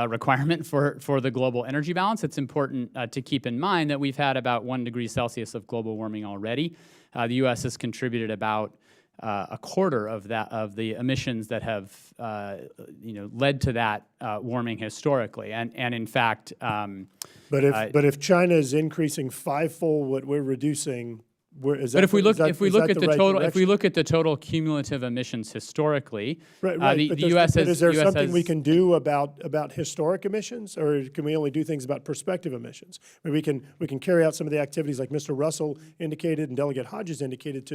requirement for the global energy balance. It's important to keep in mind that we've had about 1 degree Celsius of global warming already. The U.S. has contributed about a quarter of the emissions that have led to that warming historically, and in fact. But if China is increasing 5-fold what we're reducing. But if we look at the total cumulative emissions historically, the U.S. has. Is there something we can do about historic emissions, or can we only do things about prospective emissions? I mean, we can carry out some of the activities like Mr. Russell indicated and Delegate Hodges indicated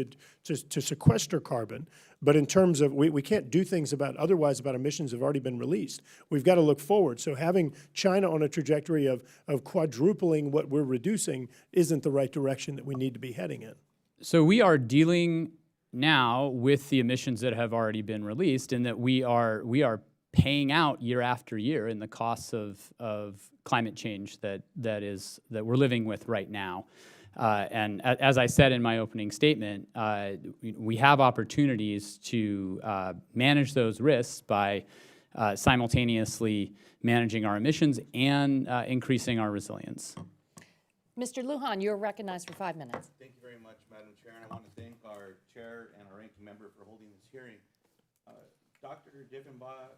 to sequester carbon. But in terms of, we can't do things about emissions that have already been released. We've got to look forward. So having China on a trajectory of quadrupling what we're reducing isn't the right direction that we need to be heading in. So we are dealing now with the emissions that have already been released, in that we are paying out year after year in the costs of climate change that we're living with right now. And as I said in my opening statement, we have opportunities to manage those risks by simultaneously managing our emissions and increasing our resilience. Mr. Lujan, you're recognized for 5 minutes. Thank you very much, Madam Chair, and I want to thank our chair and our ranking member for holding this hearing. Dr. Diffenbaugh,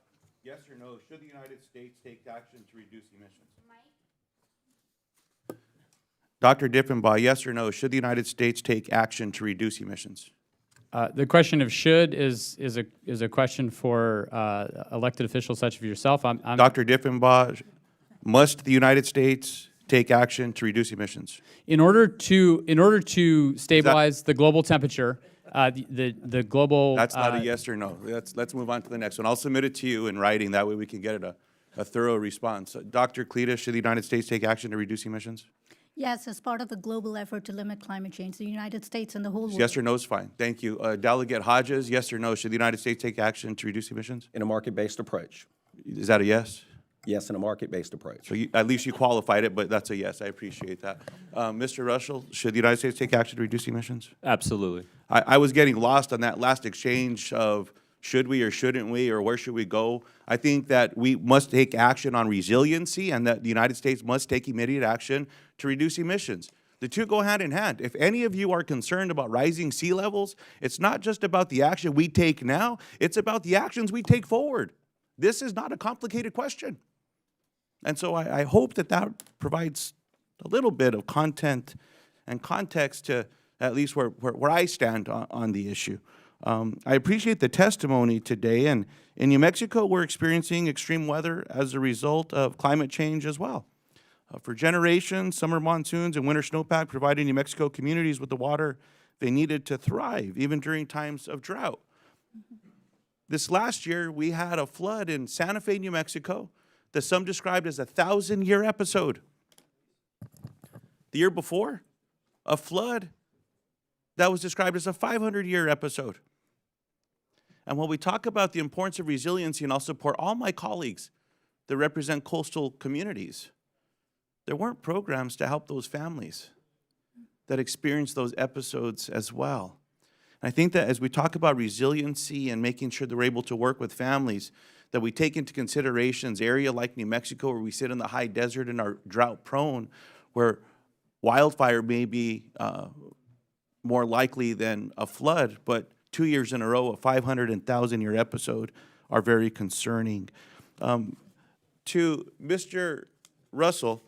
yes or no, should the United States take action to reduce emissions? Dr. Diffenbaugh, yes or no, should the United States take action to reduce emissions? The question of should is a question for elected officials such as yourself. Dr. Diffenbaugh, must the United States take action to reduce emissions? In order to stabilize the global temperature, the global. That's not a yes or no. Let's move on to the next one. I'll submit it to you in writing. That way we can get a thorough response. Dr. Cletus, should the United States take action to reduce emissions? Yes, as part of the global effort to limit climate change, the United States and the whole world. Yes or no is fine. Thank you. Delegate Hodges, yes or no, should the United States take action to reduce emissions? In a market-based approach. Is that a yes? Yes, in a market-based approach. So at least you qualified it, but that's a yes. I appreciate that. Mr. Russell, should the United States take action to reduce emissions? Absolutely. I was getting lost on that last exchange of should we or shouldn't we, or where should we go? I think that we must take action on resiliency, and that the United States must take immediate action to reduce emissions. The two go hand in hand. If any of you are concerned about rising sea levels, it's not just about the action we take now, it's about the actions we take forward. This is not a complicated question. And so I hope that provides a little bit of content and context to at least where I stand on the issue. I appreciate the testimony today, and in New Mexico, we're experiencing extreme weather as a result of climate change as well. For generations, summer monsoons and winter snowpack provided New Mexico communities with the water they needed to thrive, even during times of drought. This last year, we had a flood in Santa Fe, New Mexico, that some described as a 1,000-year episode. The year before, a flood that was described as a 500-year episode. And when we talk about the importance of resiliency, and I'll support all my colleagues that represent coastal communities, there weren't programs to help those families that experienced those episodes as well. And I think that as we talk about resiliency and making sure that we're able to work with families, that we take into considerations area like New Mexico, where we sit in the high desert and are drought prone, where wildfire may be more likely than a flood, but 2 years in a row, a 500 and 1,000-year episode are very concerning. To Mr. Russell,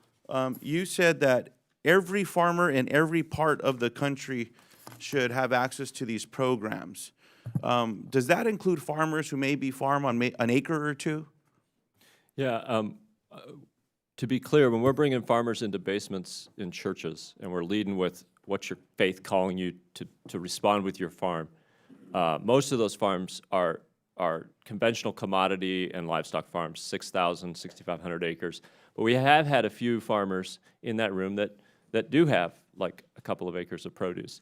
you said that every farmer in every part of the country should have access to these programs. Does that include farmers who maybe farm on an acre or two? Yeah, to be clear, when we're bringing farmers into basements in churches and we're leading with what's your faith calling you to respond with your farm, most of those farms are conventional commodity and livestock farms, 6,000, 6,500 acres. But we have had a few farmers in that room that do have like a couple of acres of produce.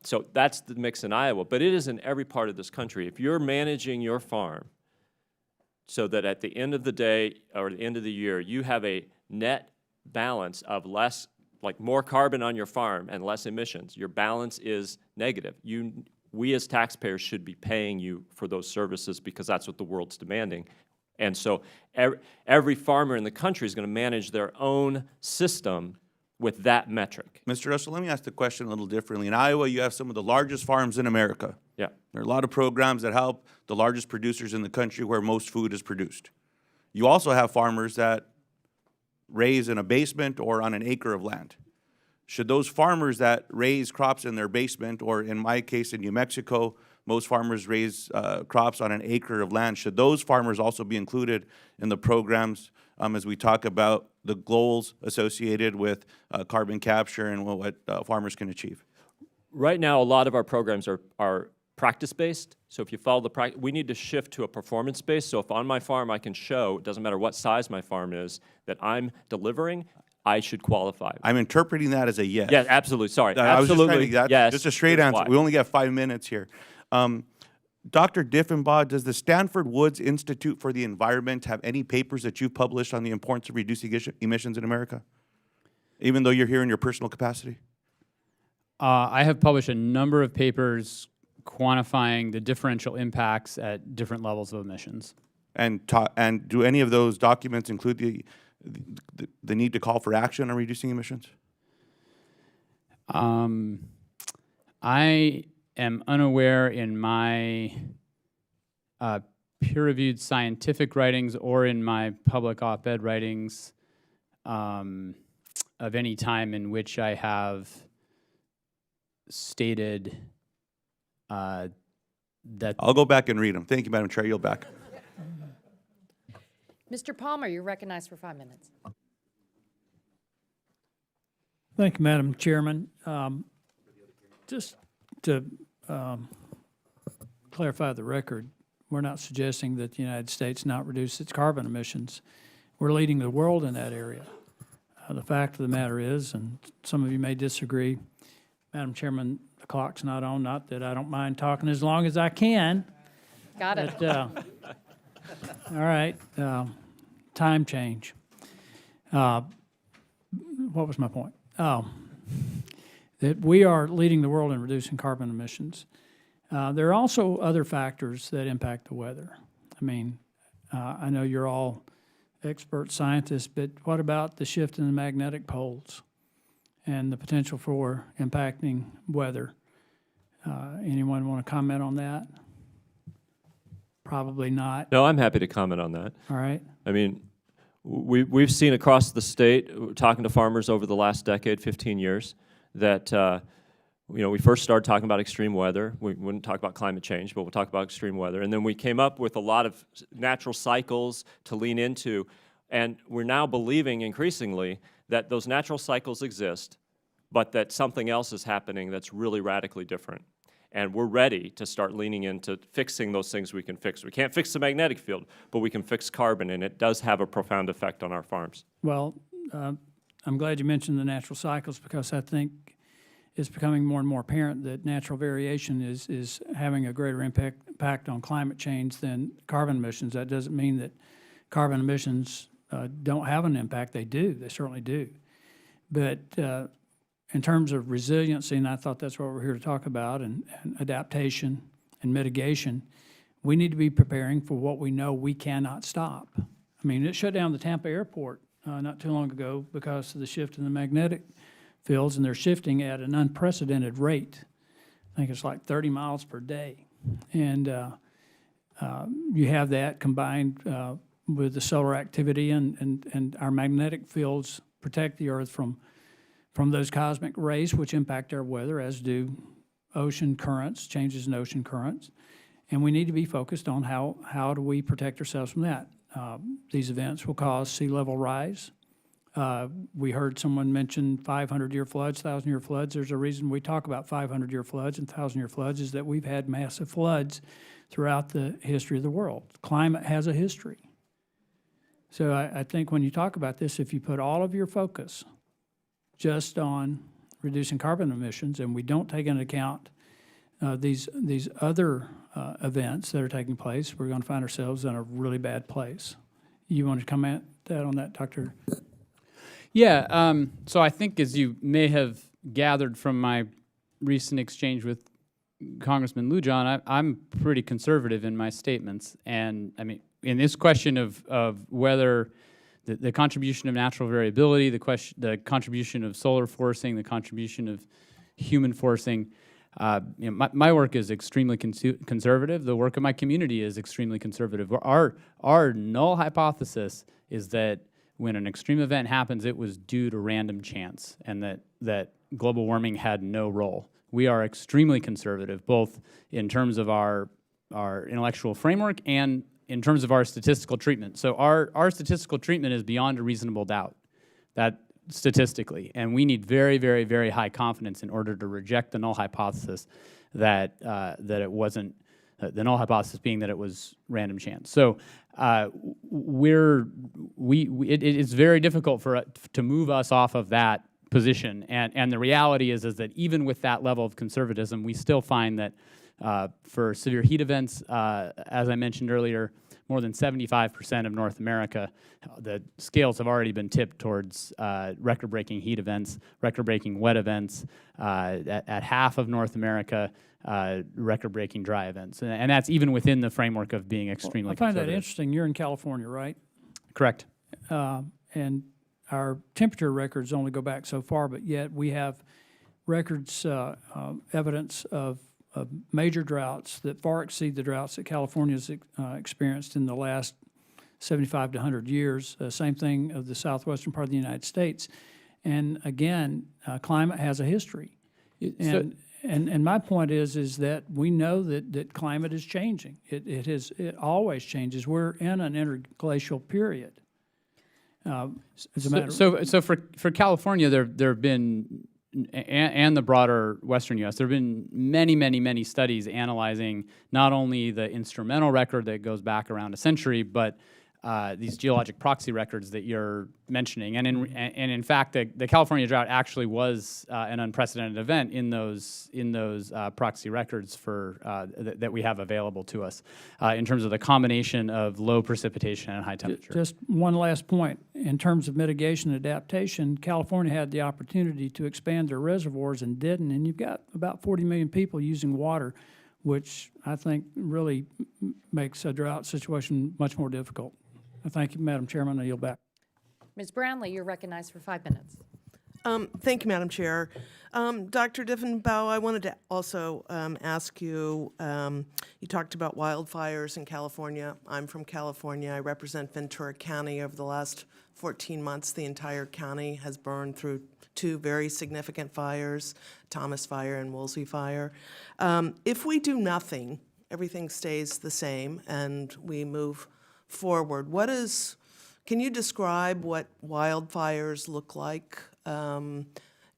So that's the mix in Iowa, but it is in every part of this country. If you're managing your farm so that at the end of the day or the end of the year, you have a net balance of less, like more carbon on your farm and less emissions, your balance is negative. We as taxpayers should be paying you for those services because that's what the world's demanding. And so every farmer in the country is going to manage their own system with that metric. Mr. Russell, let me ask the question a little differently. In Iowa, you have some of the largest farms in America. Yeah. There are a lot of programs that help the largest producers in the country where most food is produced. You also have farmers that raise in a basement or on an acre of land. Should those farmers that raise crops in their basement, or in my case in New Mexico, most farmers raise crops on an acre of land, should those farmers also be included in the programs as we talk about the goals associated with carbon capture and what farmers can achieve? Right now, a lot of our programs are practice-based. So if you follow the practice, we need to shift to a performance-based. So if on my farm I can show, it doesn't matter what size my farm is, that I'm delivering, I should qualify. I'm interpreting that as a yes. Yeah, absolutely. Sorry. I was just trying to get yes. just a straight Here's answer. why. We only got 5 minutes here. Dr. Diffenbaugh, does the Stanford Woods Institute for the Environment have any papers that you've published on the importance of reducing emissions in America, even though you're here in your personal capacity? I have published a number of papers quantifying the differential impacts at different levels of emissions. And do any of those documents include the need to call for action on reducing emissions? I am unaware in my peer-reviewed scientific writings or in my public op-ed writings of any time in which I have stated that. I'll go back and read them. Thank you, Madam Chair. Yield back. Mr. Palmer, you're recognized for 5 minutes. Thank you, Madam Chairman. Just to clarify the record, we're not suggesting that the United States not reduce its carbon emissions. We're leading the world in that area. The fact of the matter is, and some of you may disagree, Madam Chairman, the clock's not on, not that I don't mind talking as long as I can. Got it. But, all right, time change. What was my point? Oh, that we are leading the world in reducing carbon emissions. There are also other factors that impact the weather. I mean, I know you're all expert scientists, but what about the shift in the magnetic poles and the potential for impacting weather? Anyone want to comment on that? Probably not. No, I'm happy to comment on that. All right. I mean, we've seen across the state, talking to farmers over the last decade, 15 years, that we first started talking about extreme weather. We wouldn't talk about climate change, but we'll talk about extreme weather. And then we came up with a lot of natural cycles to lean into. And we're now believing increasingly that those natural cycles exist, but that something else is happening that's really radically different. And we're ready to start leaning into fixing those things we can fix. We can't fix the magnetic field, but we can fix carbon, and it does have a profound effect on our farms. Well, I'm glad you mentioned the natural cycles, because I think it's becoming more and more apparent that natural variation is having a greater impact on climate change than carbon emissions. That doesn't mean that carbon emissions don't have an impact. They do. They certainly do. But in terms of resiliency, and I thought that's what we're here to talk about, and adaptation and mitigation, we need to be preparing for what we know we cannot stop. I mean, it shut down the Tampa airport not too long ago because of the shift in the magnetic fields, and they're shifting at an unprecedented rate. I think it's like 30 miles per day. And you have that combined with the solar activity, and our magnetic fields protect the Earth from those cosmic rays, which impact our weather, as do ocean currents, changes in ocean currents. And we need to be focused on how do we protect ourselves from that. These events will cause sea level rise. We heard someone mention 500-year floods, 1,000-year floods. There's a reason we talk about 500-year floods and 1,000-year floods, is that we've had massive floods throughout the history of the world. Climate has a history. So I think when you talk about this, if you put all of your focus just on reducing carbon emissions, and we don't take into account these other events that are taking place, we're going to find ourselves in a really bad place. You want to comment on that, Dr.? Yeah, so I think, as you may have gathered from my recent exchange with Congressman Lujan, I'm pretty conservative in my statements. And I mean, in this question of whether the contribution of natural variability, the contribution of solar forcing, the contribution of human forcing, my work is extremely conservative. The work of my community is extremely conservative. Our null hypothesis is that when an extreme event happens, it was due to random chance, and that global warming had no role. We are extremely conservative, both in terms of our intellectual framework and in terms of our statistical treatment. So our statistical treatment is beyond a reasonable doubt, that statistically, and we need very, very, very high confidence in order to reject the null hypothesis that it wasn't, the null hypothesis being that it was random chance. So it's very difficult to move us off of that position, and the reality is that even with that level of conservatism, we still find that for severe heat events, as I mentioned earlier, more than 75% of North America, the scales have already been tipped towards record-breaking heat events, record-breaking wet events. At half of North America, record-breaking dry events. And that's even within the framework of being extremely conservative. I find that interesting. You're in California, right? Correct. And our temperature records only go back so far, but yet we have records, evidence of major droughts that far exceed the droughts that California's experienced in the last 75 to 100 years. Same thing of the southwestern part of the United States. And again, climate has a history. And my point is that we know that climate is changing. It always changes. We're in an interglacial period. So for California, there have been, and the broader Western U.S., there have been many, many, many studies analyzing not only the instrumental record that goes back around a century, but these geologic proxy records that you're mentioning. And in fact, the California drought actually was an unprecedented event in those proxy records that we have available to us in terms of the combination of low precipitation and high temperature. Just one last point. In terms of mitigation and adaptation, California had the opportunity to expand their reservoirs and didn't, and you've got about 40 million people using water, which I think really makes a drought situation much more difficult. Thank you, Madam Chairman. I yield back. Ms. Brownlee, you're recognized for 5 minutes. Thank you, Madam Chair. Dr. Diffenbaugh, I wanted to also ask you, you talked about wildfires in California. I'm from California. I represent Ventura County. Over the last 14 months, the entire county has burned through 2 very significant fires, Thomas Fire and Woolsey Fire. If we do nothing, everything stays the same and we move forward. What is Can you describe what wildfires look like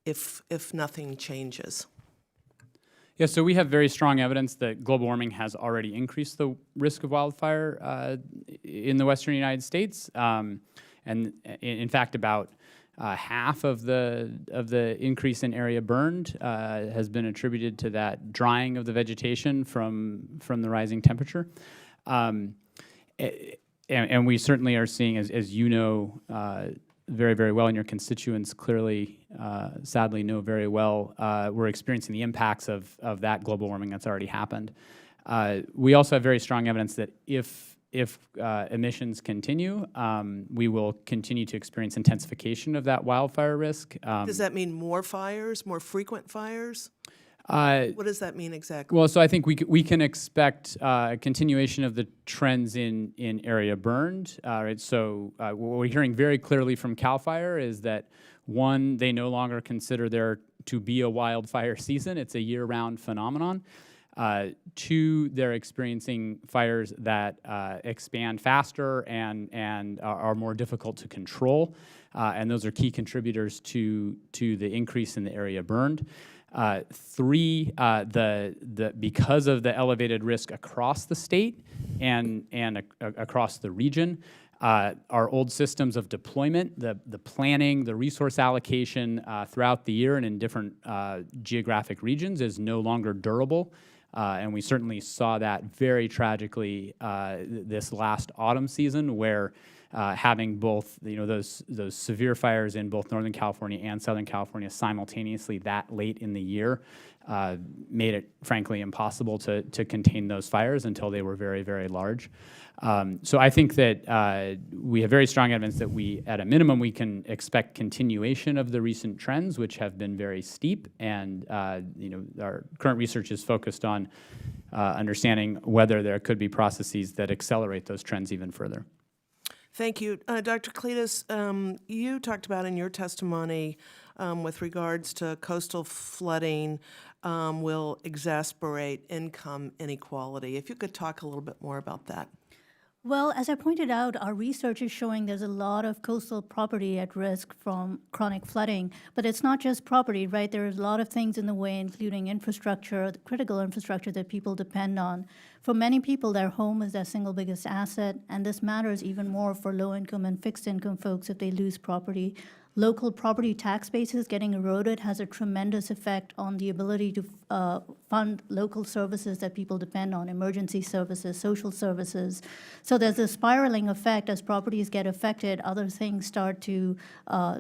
if nothing changes? Yeah, so we have very strong evidence that global warming has already increased the risk of wildfire in the western United States, and in fact, about half of the increase in area burned has been attributed to that drying of the vegetation from the rising temperature. And we certainly are seeing, as you know very, very well, and your constituents clearly, sadly, know very well, we're experiencing the impacts of that global warming that's already happened. We also have very strong evidence that if emissions continue, we will continue to experience intensification of that wildfire risk. Does that mean more fires, more frequent fires? What does that mean exactly? Well, so I think we can expect a continuation of the trends in area burned. Right? So what we're hearing very clearly from CAL FIRE is that, one, they no longer consider there to be a wildfire season. It's a year-round phenomenon. Two, they're experiencing fires that expand faster and are more difficult to control, and those are key contributors to the increase in the area burned. Three, because of the elevated risk across the state and across the region, our old systems of deployment, the planning, the resource allocation throughout the year and in different geographic regions is no longer durable. And we certainly saw that very tragically this last autumn season, where having both those severe fires in both Northern California and Southern California simultaneously that late in the year made it frankly impossible to contain those fires until they were very, very large. So I think that we have very strong evidence that at a minimum, we can expect continuation of the recent trends, which have been very steep. And our current research is focused on understanding whether there could be processes that accelerate those trends even further. Thank you. Dr. Cletus, you talked about in your testimony with regards to coastal flooding will exacerbate income inequality. If you could talk a little bit more about that. Well, as I pointed out, our research is showing there's a lot of coastal property at risk from chronic flooding. But it's not just property, right? There's a lot of things in the way, including infrastructure, the critical infrastructure that people depend on. For many people, their home is their single biggest asset, and this matters even more for low-income and fixed-income folks if they lose property. Local property tax bases getting eroded has a tremendous effect on the ability to fund local services that people depend on, emergency services, social services. So there's a spiraling effect. As properties get affected, other things start to,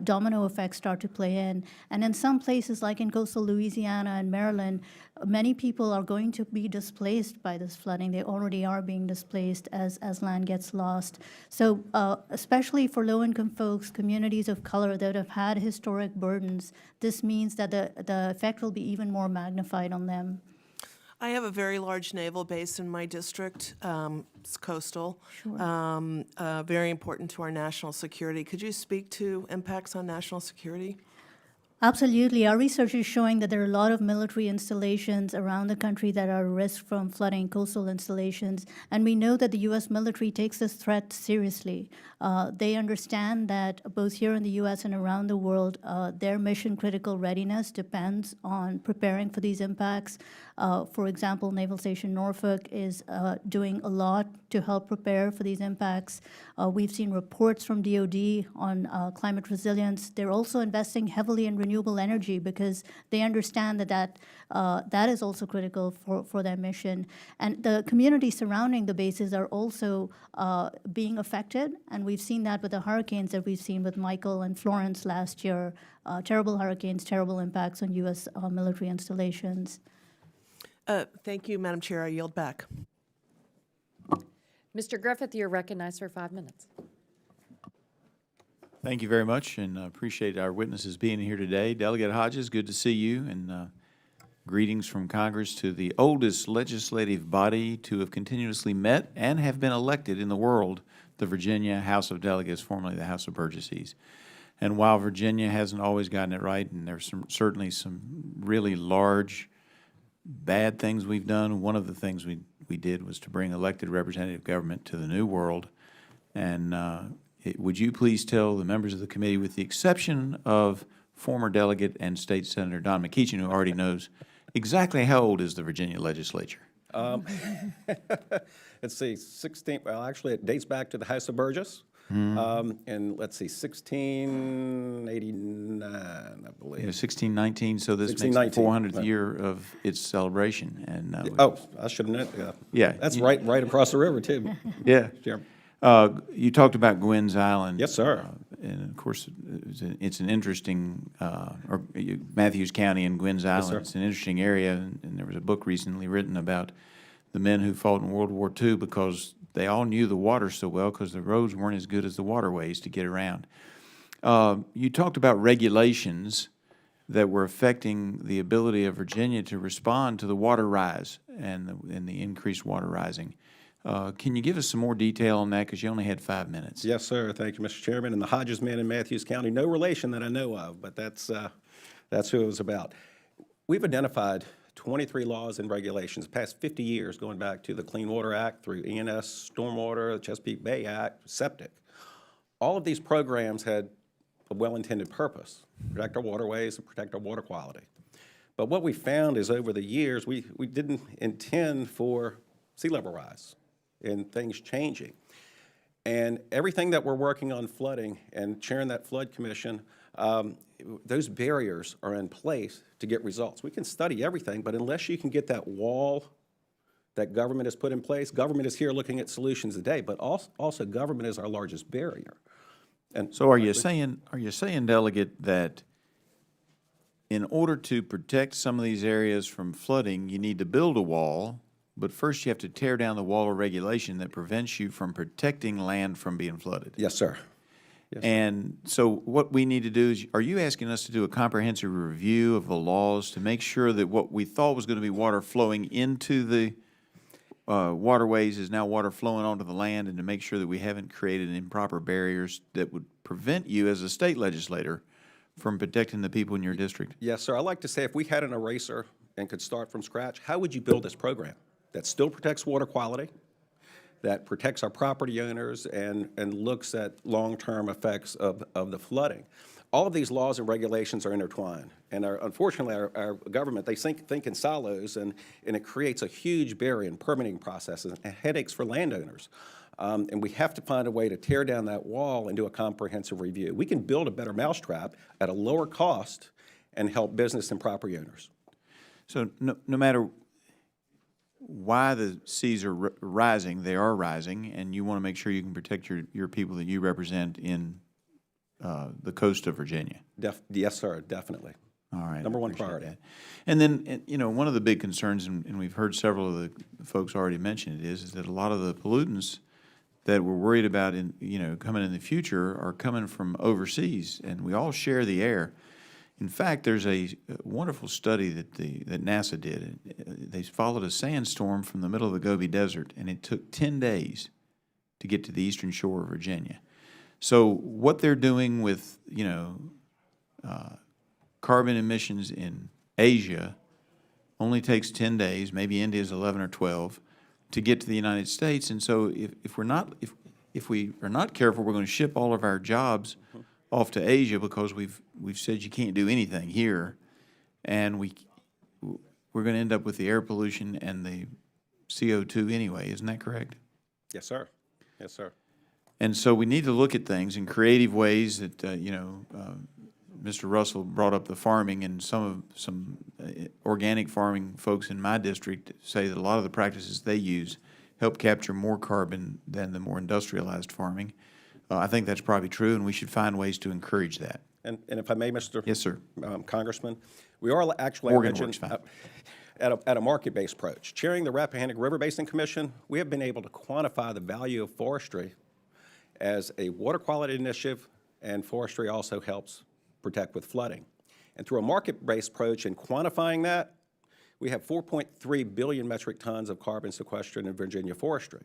domino effects start to play in. And in some places, like in coastal Louisiana and Maryland, many people are going to be displaced by this flooding. They already are being displaced as land gets lost. So especially for low-income folks, communities of color that have had historic burdens, this means that the effect will be even more magnified on them. I have a very large naval base in my district. It's coastal. Sure. Very important to our national security. Could you speak to impacts on national security? Absolutely. Our research is showing that there are a lot of military installations around the country that are at risk from flooding, coastal installations, and we know that the U.S. military takes this threat seriously. They understand that both here in the U.S. and around the world, their mission-critical readiness depends on preparing for these impacts. For example, Naval Station Norfolk is doing a lot to help prepare for these impacts. We've seen reports from DoD on climate resilience. They're also investing heavily in renewable energy because they understand that that is also critical for their mission. And the communities surrounding the bases are also being affected, and we've seen that with the hurricanes that we've seen with Michael and Florence last year. Terrible hurricanes, terrible impacts on U.S. Military installations. Thank you, Madam Chair. I yield back. Mr. Griffith, you're recognized for 5 minutes. Thank you very much, and appreciate our witnesses being here today. Delegate Hodges, good to see you, and greetings from Congress to the oldest legislative body to have continuously met and have been elected in the world, the Virginia House of Delegates, formerly the House of Burgesses. And while Virginia hasn't always gotten it right, and there's certainly some really large bad things we've done, one of the things we did was to bring elected representative government to the New World. And would you please tell the members of the committee, with the exception of former delegate and State Senator Don McKeachin, who already knows, exactly how old is the Virginia legislature? Let's see, 16, well, actually, it dates back to the House of Burgess. And let's see, 1689, I believe. 1619, so this makes the 1619, 400th year of its celebration. And Oh, I should have known, Yeah. That's right across the river, too. yeah. Chairman. You talked about Gwynn's Island. Yes, sir. And of course, it's an interesting, Matthews County and Gwynn's Island. sir. It's an interesting area, and there was a book recently written about the men who fought in World War II because they all knew the water so well because the roads weren't as good as the waterways to get around. You talked about regulations that were affecting the ability of Virginia to respond to the water rise and the increased water rising. Can you give us some more detail on that, because you only had 5 minutes? Yes, sir. Thank you, Mr. Chairman. And the Hodges men in Matthews County, no relation that I know of, but that's who it was about. We've identified 23 laws and regulations the past 50 years, going back to the Clean Water Act through ENS, Stormwater, the Chesapeake Bay Act, Septic. All of these programs had a well-intended purpose, protect our waterways and protect our water quality. But what we found is over the years, we didn't intend for sea level rise and things changing. And everything that we're working on flooding and chairing that flood commission, those barriers are in place to get results. We can study everything, but unless you can get that wall that government has put in place, government is here looking at solutions today, but also government is our largest barrier. And So are you saying, Delegate, that in order to protect some of these areas from flooding, you need to build a wall, but first you have to tear down the wall of regulation that prevents you from protecting land from being flooded? Yes, sir. And so what we need to do is, are you asking us to do a comprehensive review of the laws to make sure that what we thought was going to be water flowing into the waterways is now water flowing onto the land, and to make sure that we haven't created improper barriers that would prevent you as a state legislator from protecting the people in your district? Yes, sir. I like to say if we had an eraser and could start from scratch, how would you build this program that still protects water quality, that protects our property owners, and looks at long-term effects of the flooding? All of these laws and regulations are intertwined, and unfortunately our government, they think in silos, and it creates a huge barrier in permitting processes and headaches for landowners. And we have to find a way to tear down that wall and do a comprehensive review. We can build a better mousetrap at a lower cost and help business and property owners. So no matter why the seas are rising, they are rising, and you want to make sure you can protect your people that you represent in the coast of Virginia. Yes, sir, definitely. All right. Number one appreciate priority. that. And then, one of the big concerns, and we've heard several of the folks already mention it, is that a lot of the pollutants that we're worried about coming in the future are coming from overseas, and we all share the air. In fact, there's a wonderful study that NASA did. They followed a sandstorm from the middle of the Gobi Desert, and it took 10 days to get to the eastern shore of Virginia. So what they're doing with, carbon emissions in Asia only takes 10 days, maybe India's 11 or 12, to get to the United States. And so if we are not careful, we're going to ship all of our jobs off to Asia because we've said you can't do anything here, and we're going to end up with the air pollution and the CO2 anyway. Isn't that correct? Yes, sir. Yes, sir. And so we need to look at things in creative ways that Mr. Russell brought up the farming, and some organic farming folks in my district say that a lot of the practices they use help capture more carbon than the more industrialized farming. I think that's probably true, and we should find ways to encourage that. And if I may, Mr. Yes, sir. Congressman, we are actually Morgan works fine. At a market-based approach. Chairing the Rappahannock River Basin Commission, we have been able to quantify the value of forestry as a water quality initiative, and forestry also helps protect with flooding. And through a market-based approach and quantifying that, we have 4.3 billion metric tons of carbon sequestered in Virginia forestry.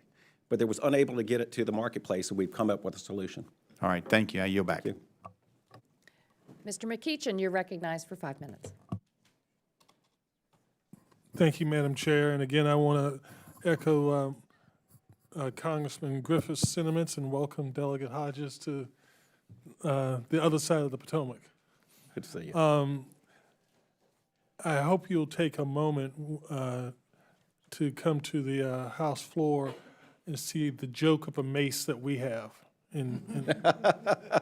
But they was unable to get it to the marketplace, and we've come up with a solution. All right, thank you. I yield back. Thank you. Mr. McKeachin, you're recognized for 5 minutes. Thank you, Madam Chair. And again, I want to echo Congressman Griffith's sentiments and welcome Delegate Hodges to the other side of the Potomac. Good to see you. I hope you'll take a moment to come to the House floor and see the joke of a mace that we have.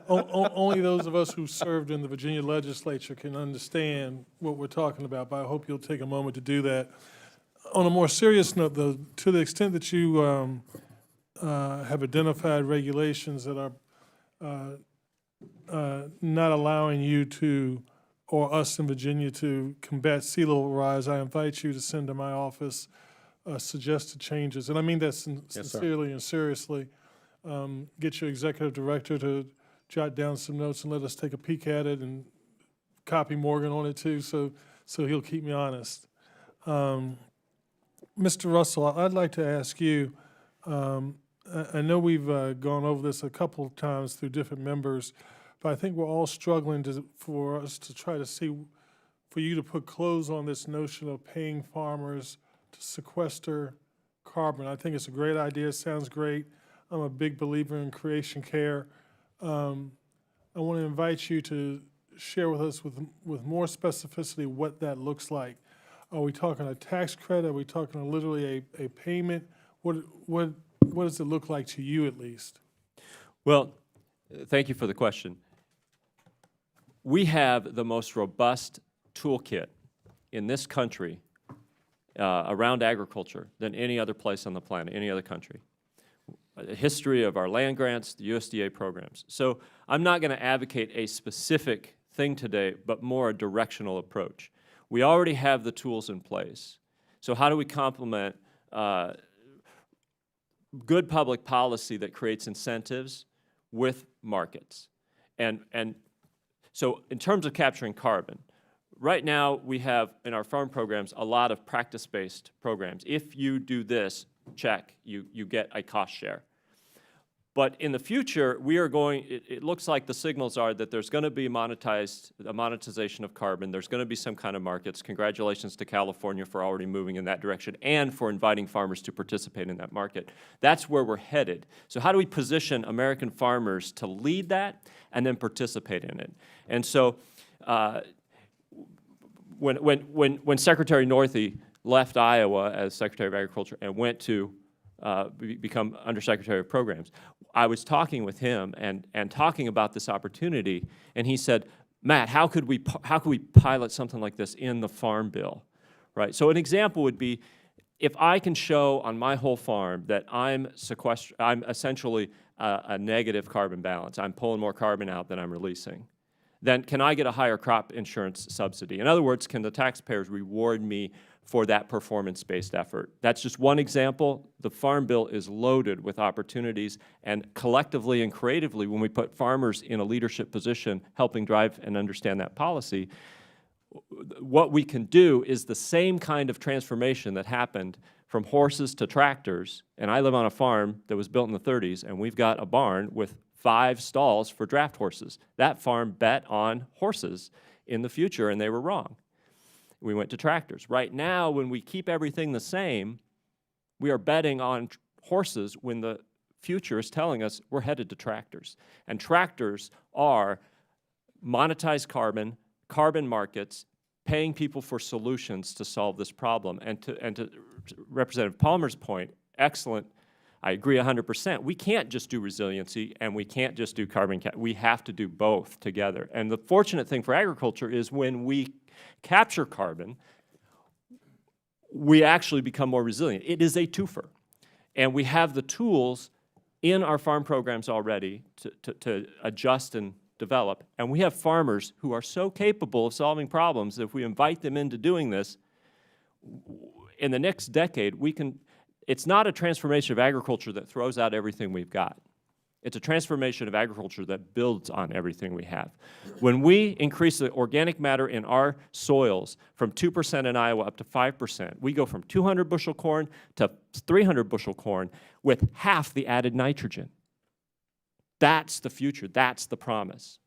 Only those of us who served in the Virginia Legislature can understand what we're talking about, but I hope you'll take a moment to do that. On a more serious note, though, to the extent that you have identified regulations that are not allowing you to, or us in Virginia, to combat sea level rise, I invite you to send to my office suggested changes. And I mean that sincerely and seriously. Get your executive director to jot down some notes and let us take a peek at it, and copy Morgan on it too, so he'll keep me honest. Mr. Russell, I'd like to ask you, I know we've gone over this a couple of times through different members, but I think we're all struggling for us to try to see, for you to put close on this notion of paying farmers to sequester carbon. I think it's a great idea, it sounds great. I'm a big believer in creation care. I want to invite you to share with us with more specificity what that looks like. Are we talking a tax credit? Are we talking literally a payment? What does it look like to you, at least? Well, thank you for the question. We have the most robust toolkit in this country around agriculture than any other place on the planet, any other country. The history of our land grants, the USDA programs. So I'm not going to advocate a specific thing today, but more a directional approach. We already have the tools in place. So how do we complement good public policy that creates incentives with markets? And so in terms of capturing carbon, right now we have in our farm programs a lot of practice-based programs. If you do this, check, you get a cost share. But in the future, we are going, it looks like the signals are that there's going to be a monetization of carbon. There's going to be some kind of markets. Congratulations to California for already moving in that direction and for inviting farmers to participate in that market. That's where we're headed. So how do we position American farmers to lead that and then participate in it? And so when Secretary Northey left Iowa as Secretary of Agriculture and went to become Undersecretary of Programs, I was talking with him and talking about this opportunity, and he said, Matt, how could we pilot something like this in the Farm Bill, right? So an example would be, if I can show on my whole farm that I'm essentially a negative carbon balance, I'm pulling more carbon out than I'm releasing, then can I get a higher crop insurance subsidy? In other words, can the taxpayers reward me for that performance-based effort? That's just one example. The Farm Bill is loaded with opportunities, and collectively and creatively, when we put farmers in a leadership position helping drive and understand that policy, what we can do is the same kind of transformation that happened from horses to tractors. And I live on a farm that was built in the 30s, and we've got a barn with 5 stalls for draft horses. That farm bet on horses in the future, and they were wrong. We went to tractors. Right now, when we keep everything the same, we are betting on horses when the future is telling us we're headed to tractors. And tractors are monetized carbon, carbon markets, paying people for solutions to solve this problem. And to Representative Palmer's point, excellent, I agree 100%. We can't just do resiliency and we can't just do carbon capture. We have to do both together. And the fortunate thing for agriculture is when we capture carbon, we actually become more resilient. It is a twofer. And we have the tools in our farm programs already to adjust and develop. And we have farmers who are so capable of solving problems that if we invite them into doing this, in the next decade, we can, it's not a transformation of agriculture that throws out everything we've got. It's a transformation of agriculture that builds on everything we have. When we increase the organic matter in our soils from 2% in Iowa up to 5%, we go from 200 bushel corn to 300 bushel corn with half the added nitrogen. That's the future. That's the promise.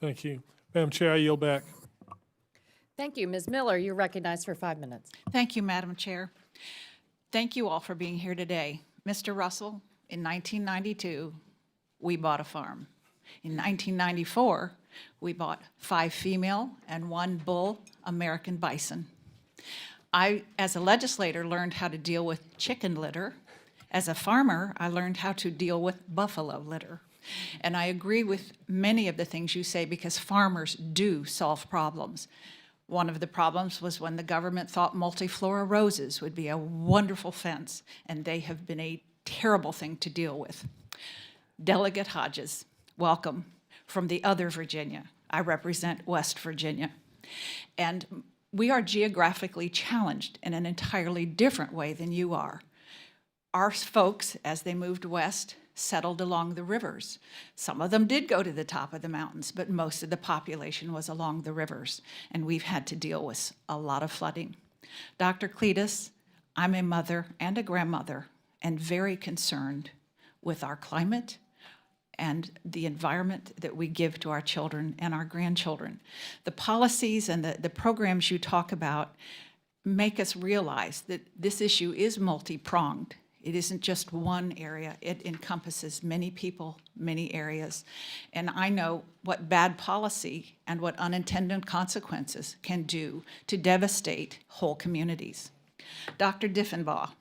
Thank you. Madam Chair, I yield back. Thank you. Ms. Miller, you're recognized for 5 minutes. Thank you, Madam Chair. Thank you all for being here today. Mr. Russell, in 1992, we bought a farm. In 1994, we bought 5 female and 1 bull American bison. I, as a legislator, learned how to deal with chicken litter. As a farmer, I learned how to deal with buffalo litter. And I agree with many of the things you say because farmers do solve problems. One of the problems was when the government thought multiflora roses would be a wonderful fence, and they have been a terrible thing to deal with. Delegate Hodges, welcome from the other Virginia. I represent West Virginia. And we are geographically challenged in an entirely different way than you are. Our folks, as they moved west, settled along the rivers. Some of them did go to the top of the mountains, but most of the population was along the rivers, and we've had to deal with a lot of flooding. Dr. Cletus, I'm a mother and a grandmother, and very concerned with our climate and the environment that we give to our children and our grandchildren. The policies and the programs you talk about make us realize that this issue is multi-pronged. It isn't just one area. It encompasses many people, many areas. And I know what bad policy and what unintended consequences can do to devastate whole communities. Dr. Diffenbaugh,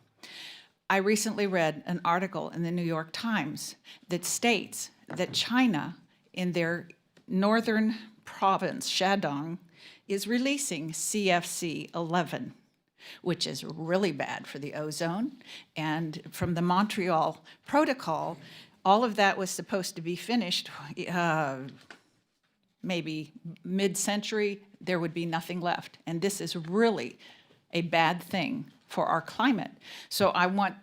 I recently read an article in the New York Times that states that China, in their northern province, Shandong, is releasing CFC-11, which is really bad for the ozone. And from the Montreal Protocol, all of that was supposed to be finished maybe mid-century. There would be nothing left. And this is really a bad thing for our climate. So I want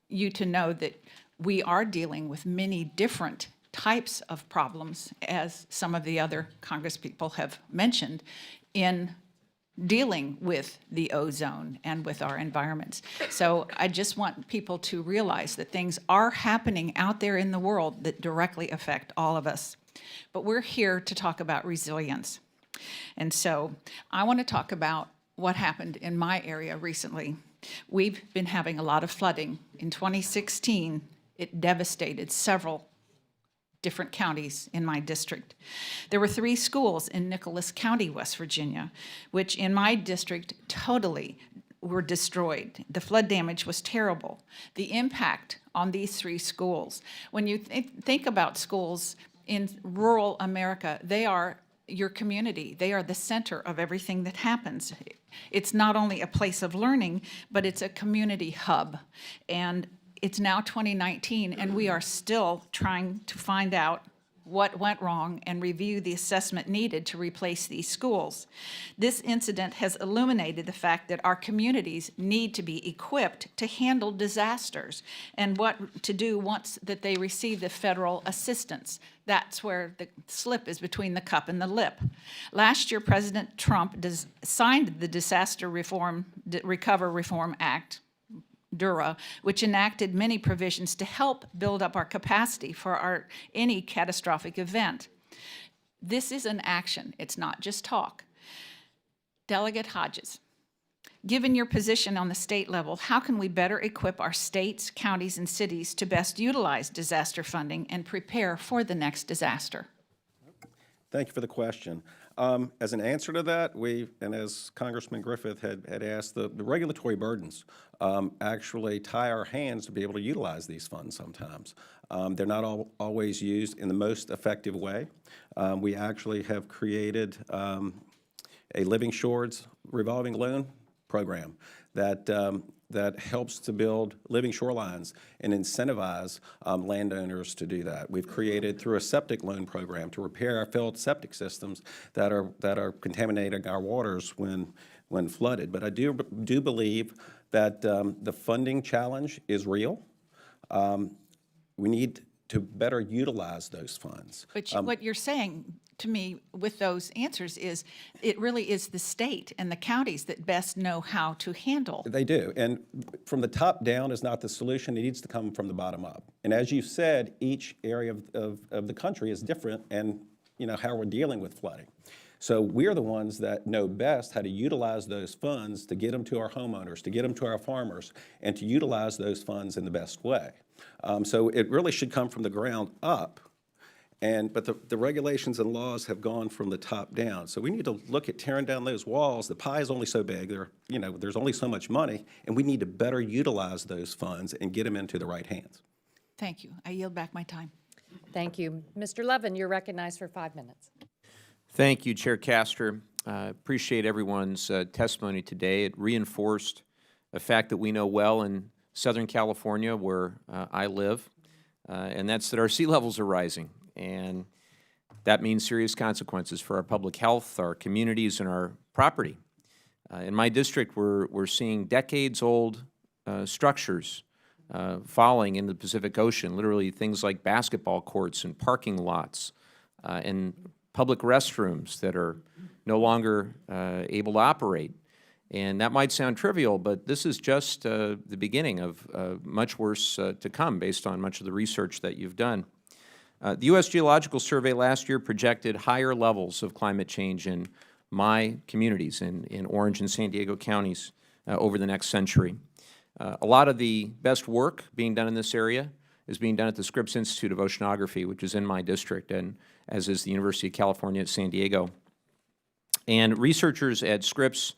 you to know that we are dealing with many different types of problems, as some of the other congresspeople have mentioned, in dealing with the ozone and with our environments. So I just want people to realize that things are happening out there in the world that directly affect all of us. But we're here to talk about resilience. And so I want to talk about what happened in my area recently. We've been having a lot of flooding. In 2016, it devastated several different counties in my district. There were 3 schools in Nicholas County, West Virginia, which in my district totally were destroyed. The flood damage was terrible. The impact on these 3 schools, when you think about schools in rural America, they are your community. They are the center of everything that happens. It's not only a place of learning, but it's a community hub. And it's now 2019, and we are still trying to find out what went wrong and review the assessment needed to replace these schools. This incident has illuminated the fact that our communities need to be equipped to handle disasters and what to do once that they receive the federal assistance. That's where the slip is between the cup and the lip. Last year, President Trump signed the Disaster Recovery Reform Act, DURA, which enacted many provisions to help build up our capacity for any catastrophic event. This is an action. It's not just talk. Delegate Hodges, given your position on the state level, how can we better equip our states, counties, and cities to best utilize disaster funding and prepare for the next disaster? Thank you for the question. As an answer to that, and as Congressman Griffith had asked, the regulatory burdens actually tie our hands to be able to utilize these funds sometimes. They're not always used in the most effective way. We actually have created a Living Shores revolving loan program that helps to build living shorelines and incentivize landowners to do that. We've created, through a septic loan program, to repair our failed septic systems that are contaminating our waters when flooded. But I do believe that the funding challenge is real. We need to better utilize those funds. But what you're saying to me with those answers is it really is the state and the counties that best know how to handle. They do. And from the top down is not the solution. It needs to come from the bottom up. And as you said, each area of the country is different and how we're dealing with flooding. So we're the ones that know best how to utilize those funds to get them to our homeowners, to get them to our farmers, and to utilize those funds in the best way. So it really should come from the ground up. But the regulations and laws have gone from the top down. So we need to look at tearing down those walls. The pie is only so big. There's only so much money, and we need to better utilize those funds and get them into the right hands. Thank you. I yield back my time. Thank you. Mr. Levin, you're recognized for 5 minutes. Thank you, Chair Castor. Appreciate everyone's testimony today. It reinforced a fact that we know well in Southern California, where I live, and that's that our sea levels are rising. And that means serious consequences for our public health, our communities, and our property. In my district, we're seeing decades-old structures falling in the Pacific Ocean, literally things like basketball courts and parking lots and public restrooms that are no longer able to operate. And that might sound trivial, but this is just the beginning of much worse to come based on much of the research that you've done. The U.S. Geological Survey last year projected higher levels of climate change in my communities, in Orange and San Diego counties, over the next century. A lot of the best work being done in this area is being done at the Scripps Institute of Oceanography, which is in my district, and as is the University of California at San Diego. And researchers at Scripps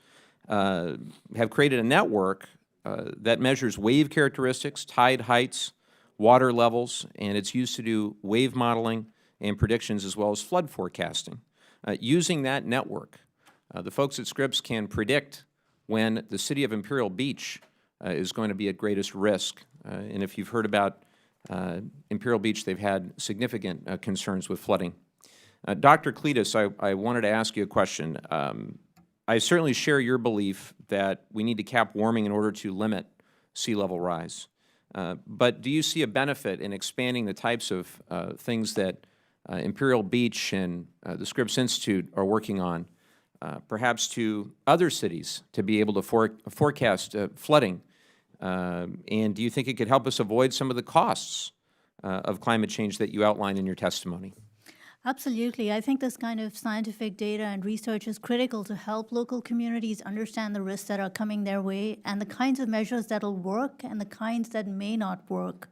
have created a network that measures wave characteristics, tide heights, water levels, and it's used to do wave modeling and predictions as well as flood forecasting. Using that network, the folks at Scripps can predict when the city of Imperial Beach is going to be at greatest risk. And if you've heard about Imperial Beach, they've had significant concerns with flooding. Dr. Cletus, I wanted to ask you a question. I certainly share your belief that we need to cap warming in order to limit sea level rise. But do you see a benefit in expanding the types of things that Imperial Beach and the Scripps Institute are working on, perhaps to other cities to be able to forecast flooding? And do you think it could help us avoid some of the costs of climate change that you outlined in your testimony? Absolutely. I think this kind of scientific data and research is critical to help local communities understand the risks that are coming their way and the kinds of measures that will work and the kinds that may not work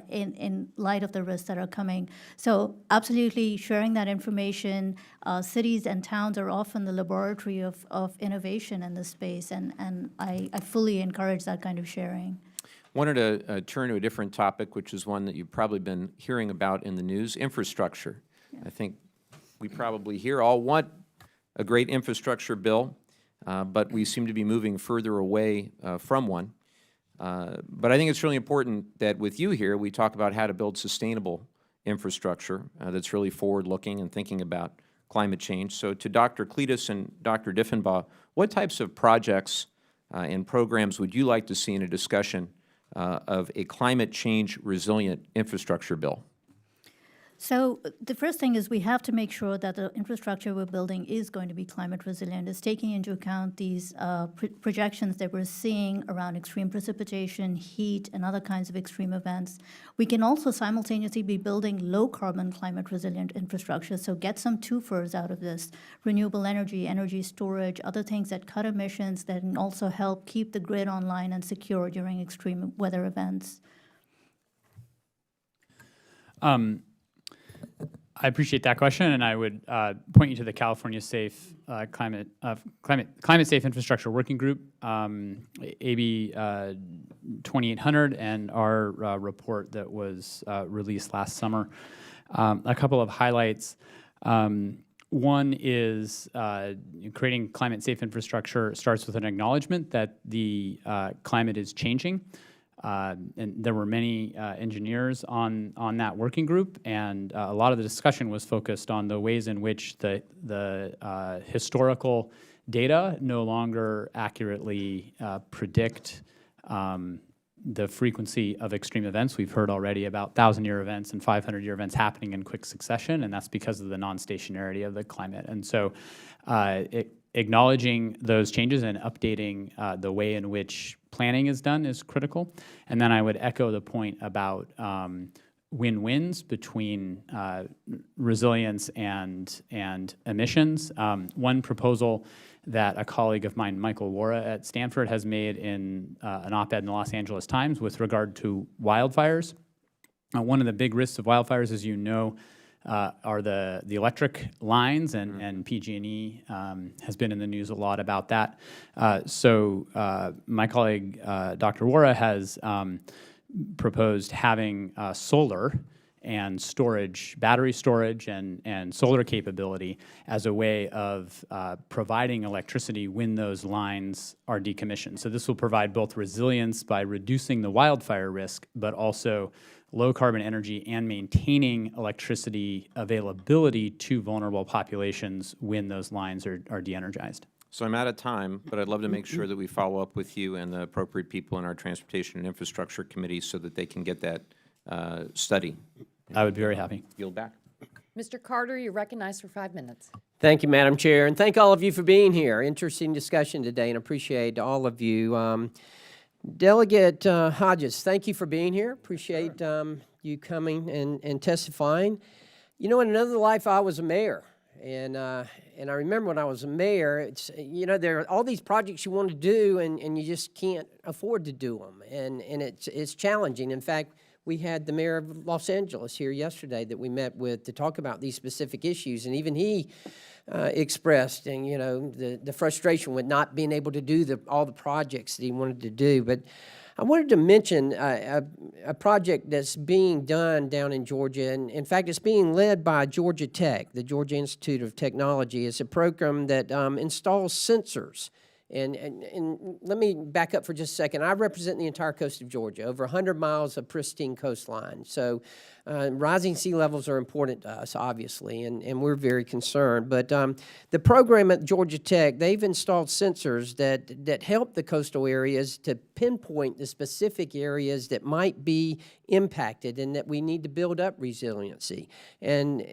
in light of the risks that are coming. So absolutely sharing that information. Cities and towns are often the laboratory of innovation in this space, and I fully encourage that kind of sharing. Wanted to turn to a different topic, which is one that you've probably been hearing about in the news, infrastructure. I think we probably here all want a great infrastructure bill, but we seem to be moving further away from one. But I think it's really important that with you here, we talk about how to build sustainable infrastructure that's really forward-looking and thinking about climate change. So to Dr. Cletus and Dr. Diffenbaugh, what types of projects and programs would you like to see in a discussion of a climate change resilient infrastructure bill? So the first thing is we have to make sure that the infrastructure we're building is going to be climate resilient. It's taking into account these projections that we're seeing around extreme precipitation, heat, and other kinds of extreme events. We can also simultaneously be building low-carbon climate resilient infrastructure, so get some twofers out of this. Renewable energy, energy storage, other things that cut emissions that can also help keep the grid online and secure during extreme weather events. I appreciate that question, and I would point you to the California Safe Climate Safe Infrastructure Working Group, AB 2800, and our report that was released last summer. A couple of highlights. One is creating climate safe infrastructure starts with an acknowledgement that the climate is changing. And there were many engineers on that working group, and a lot of the discussion was focused on the ways in which the historical data no longer accurately predict the frequency of extreme events. We've heard already about 1,000-year events and 500-year events happening in quick succession, and that's because of the non-stationarity of the climate. And so acknowledging those changes and updating the way in which planning is done is critical. And then I would echo the point about win-wins between resilience and emissions. One proposal that a colleague of mine, Michael Wara at Stanford, has made in an op-ed in the Los Angeles Times with regard to wildfires. One of the big risks of wildfires, as you know, are the electric lines, and PG&E has been in the news a lot about that. So my colleague, Dr. Wara, has proposed having solar and storage, battery storage and solar capability as a way of providing electricity when those lines are decommissioned. So this will provide both resilience by reducing the wildfire risk, but also low carbon energy and maintaining electricity availability to vulnerable populations when those lines are de-energized. So I'm out of time, but I'd love to make sure that we follow up with you and the appropriate people in our Transportation and Infrastructure Committee so that they can get that study. I would be very happy. Yield back. Mr. Carter, you're recognized for 5 minutes. Thank you, Madam Chair, and thank all of you for being here. Interesting discussion today, and appreciate all of you. Delegate Hodges, thank you for being here. Appreciate you coming and testifying. You know, in another life, I was a mayor, and I remember when I was a mayor, it's, you know, there are all these projects you want to do, and you just can't afford to do them, and it's challenging. In fact, we had the mayor of Los Angeles here yesterday that we met with to talk about these specific issues, and even he expressed, and you know, the frustration with not being able to do all the projects that he wanted to do. But I wanted to mention a project that's being done down in Georgia, and in fact, it's being led by Georgia Tech, the Georgia Institute of Technology. It's a program that installs sensors. And let me back up for just a second. I represent the entire coast of Georgia, over 100 miles of pristine coastline. So rising sea levels are important to us, obviously, and we're very concerned. But the program at Georgia Tech, they've installed sensors that help the coastal areas to pinpoint the specific areas that might be impacted and that we need to build up resiliency and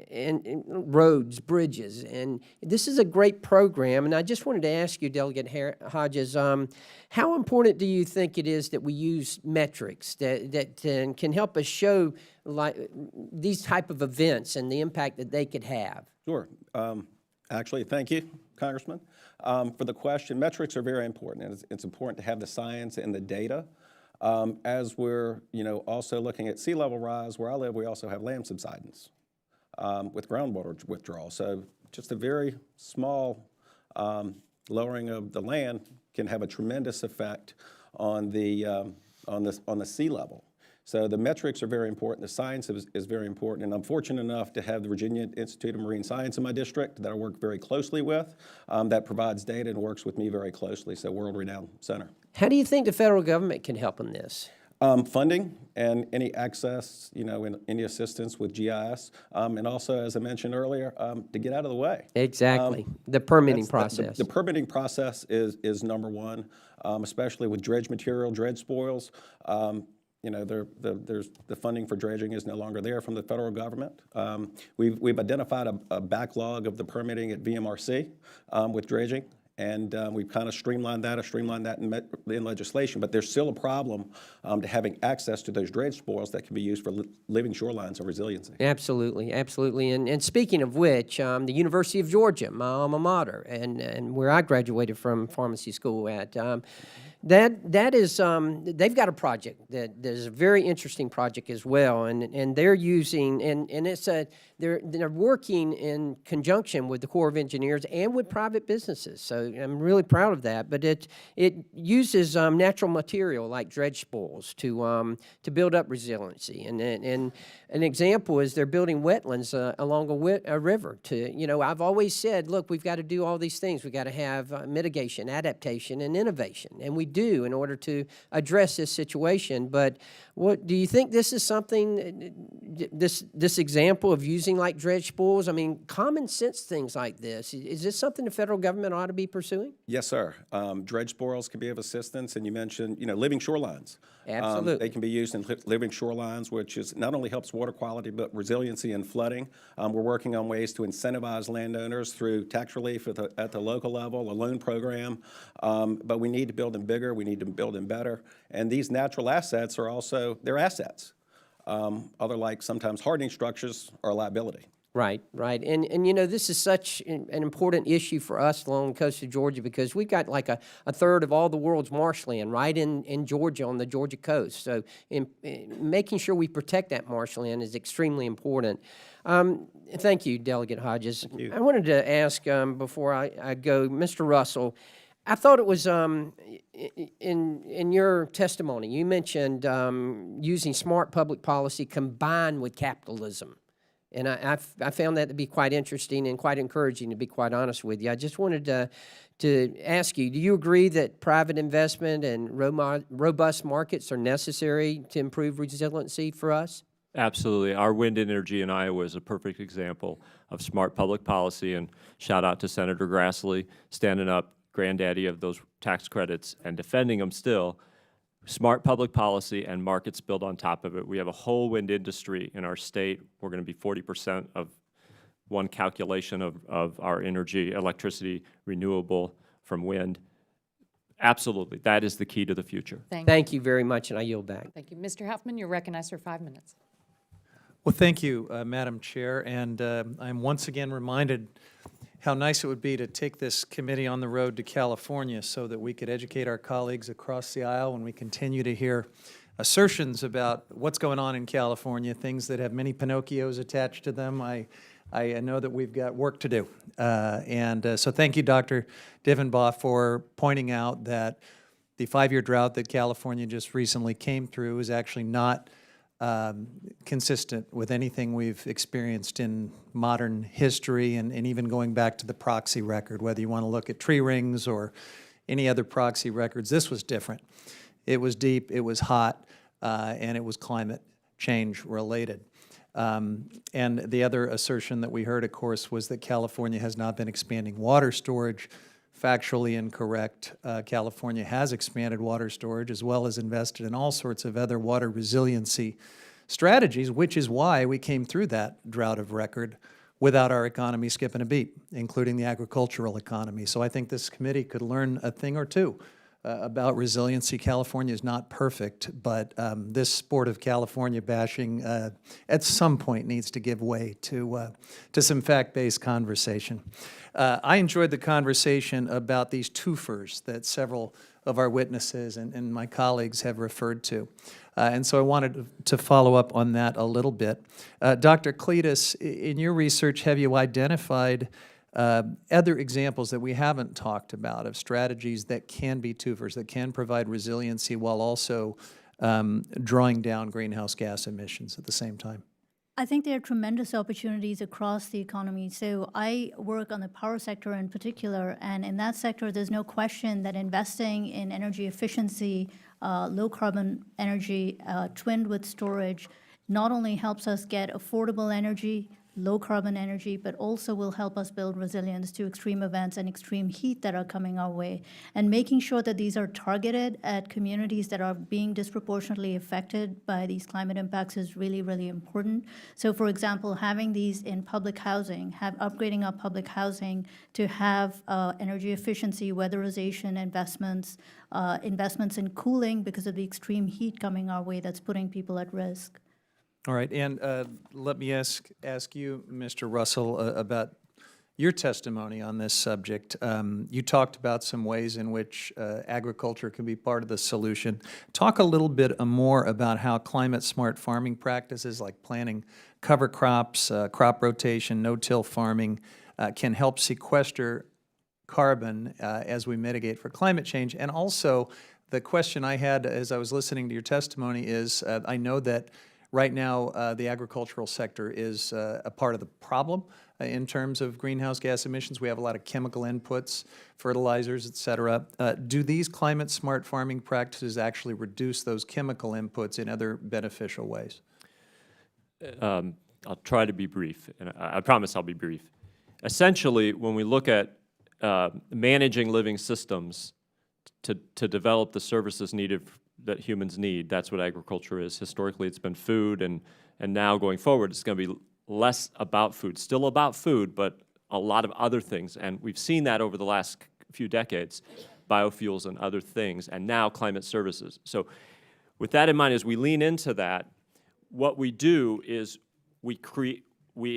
roads, bridges. And this is a great program. And I just wanted to ask you, Delegate Hodges, how important do you think it is that we use metrics that can help us show like these type of events and the impact that they could have? Sure. Actually, thank you, Congressman, for the question. Metrics are very important, and it's important to have the science and the data. As we're, you know, also looking at sea level rise, where I live, we also have land subsidence with groundwater withdrawal. So just a very small lowering of the land can have a tremendous effect on the sea level. So the metrics are very important. The science is very important, and I'm fortunate enough to have the Virginia Institute of Marine Science in my district that I work very closely with, that provides data and works with me very closely, so world-renowned center. How do you think the federal government can help in this? Funding and any access, you know, and any assistance with GIS, and also, as I mentioned earlier, to get out of the way. Exactly, the permitting process. The permitting process is number one, especially with dredge material, dredge spoils. You know, there's the funding for dredging is no longer there from the federal government. We've identified a backlog of the permitting at VMRC with dredging, and we've kind of streamlined that in legislation. But there's still a problem to having access to those dredge spoils that can be used for living shorelines of resiliency. Absolutely, absolutely. And speaking of which, the University of Georgia, my alma mater, and where I graduated from pharmacy school at, that is, they've got a project that is a very interesting project as well, and they're using, and it's they're working in conjunction with the Corps of Engineers and with private businesses. So I'm really proud of that. But it uses natural material like dredge spoils to build up resiliency. And an example is they're building wetlands along a river. To, you know, I've always said, look, we've got to do all these things. We've got to have mitigation, adaptation, and innovation, and we do in order to address this situation. But what do you think? This is something, this example of using like dredge spoils, I mean, common sense things like this, is this something the federal government ought to be pursuing? Yes, sir. Dredge spoils can be of assistance, and you mentioned, you know, living shorelines. Absolutely. They can be used in living shorelines, which is not only helps water quality, but resiliency and flooding. We're working on ways to incentivize landowners through tax relief at the local level, a loan program, but we need to build them bigger, we need to build them better, and these natural assets are also, they're assets. Other, like sometimes hardening structures, are a liability. Right, right. And you know, this is such an important issue for us along the coast of Georgia because we've got like a third of all the world's marshland right in Georgia on the Georgia coast. So in making sure we protect that marshland is extremely important. Thank you, Delegate Hodges. I wanted to ask before I go, Mr. Russell, I thought it was in your testimony, you mentioned using smart public policy combined with capitalism. And I found that to be quite interesting and quite encouraging, to be quite honest with you. I just wanted to ask you, do you agree that private investment and robust markets are necessary to improve resiliency for us? Absolutely. Our wind energy in Iowa is a perfect example of smart public policy, and shout out to Senator Grassley standing up, granddaddy of those tax credits, and defending them still. Smart public policy and markets built on top of it. We have a whole wind industry in our state. We're going to be 40% of one calculation of our energy, electricity, renewable from wind. Absolutely. That is the key to the future. Thank you very much, and I yield back. Thank you. Mr. Huffman, you're recognized for 5 minutes. Well, thank you, Madam Chair, and I'm once again reminded how nice it would be to take this committee on the road to California so that we could educate our colleagues across the aisle when we continue to hear assertions about what's going on in California, things that have many Pinocchios attached to them. I know that we've got work to do. So thank you, Dr. Diffenbaugh, for pointing out that the 5-year drought that California just recently came through is actually not consistent with anything we've experienced in modern history, and even going back to the proxy record, whether you want to look at tree rings or any other proxy records. This was different. It was deep, it was hot, and it was climate change related. And the other assertion that we heard, of course, was that California has not been expanding water storage. Factually incorrect. California has expanded water storage as well as invested in all sorts of other water resiliency strategies, which is why we came through that drought of record without our economy skipping a beat, including the agricultural economy. So I think this committee could learn a thing or two about resiliency. California is not perfect, but this sport of California bashing at some point needs to give way to some fact-based conversation. I enjoyed the conversation about these twofers that several of our witnesses and my colleagues have referred to. And so I wanted to follow up on that a little bit. Dr. Cletus, in your research, have you identified other examples that we haven't talked about of strategies that can be twofers, that can provide resiliency while also drawing down greenhouse gas emissions at the same time? I think there are tremendous opportunities across the economy. So I work on the power sector in particular, and in that sector, there's no question that investing in energy efficiency, low carbon energy, twinned with storage, not only helps us get affordable energy, low carbon energy, but also will help us build resilience to extreme events and extreme heat that are coming our way. And making sure that these are targeted at communities that are being disproportionately affected by these climate impacts is really, really important. So for example, having these in public housing, upgrading our public housing to have energy efficiency, weatherization investments, investments in cooling because of the extreme heat coming our way that's putting people at risk. All right, and let me ask you, Mr. Russell, about your testimony on this subject. You talked about some ways in which agriculture can be part of the solution. Talk a little bit more about how climate-smart farming practices like planting cover crops, crop rotation, no-till farming can help sequester carbon as we mitigate for climate change. And also, the question I had as I was listening to your testimony is, I know that right now, the agricultural sector is a part of the problem in terms of greenhouse gas emissions. We have a lot of chemical inputs, fertilizers, et cetera. Do these climate-smart farming practices actually reduce those chemical inputs in other beneficial ways? I'll try to be brief, and I promise I'll be brief. Essentially, when we look at managing living systems to develop the services needed that humans need, that's what agriculture is. Historically, it's been food, and now going forward, it's going to be less about food. Still about food, but a lot of other things, and we've seen that over the last few decades, biofuels and other things, and now climate services. So with that in mind, as we lean into that, what we do is we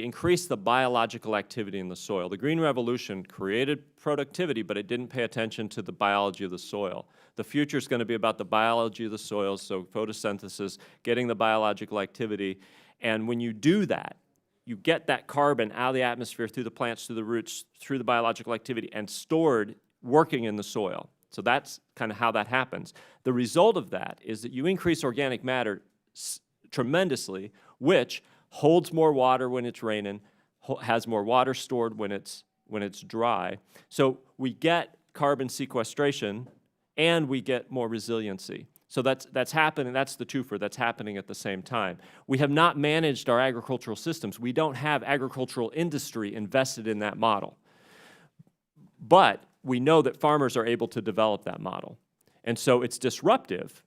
increase the biological activity in the soil. The Green Revolution created productivity, but it didn't pay attention to the biology of the soil. The future is going to be about the biology of the soil, so photosynthesis, getting the biological activity. And when you do that, you get that carbon out of the atmosphere through the plants, through the roots, through the biological activity, and stored, working in the soil. So that's kind of how that happens. The result of that is that you increase organic matter tremendously, which holds more water when it's raining, has more water stored when it's dry. So we get carbon sequestration and we get more resiliency. So that's happening, that's the twofer, that's happening at the same time. We have not managed our agricultural systems. We don't have agricultural industry invested in that model. But we know that farmers are able to develop that model. And so it's disruptive,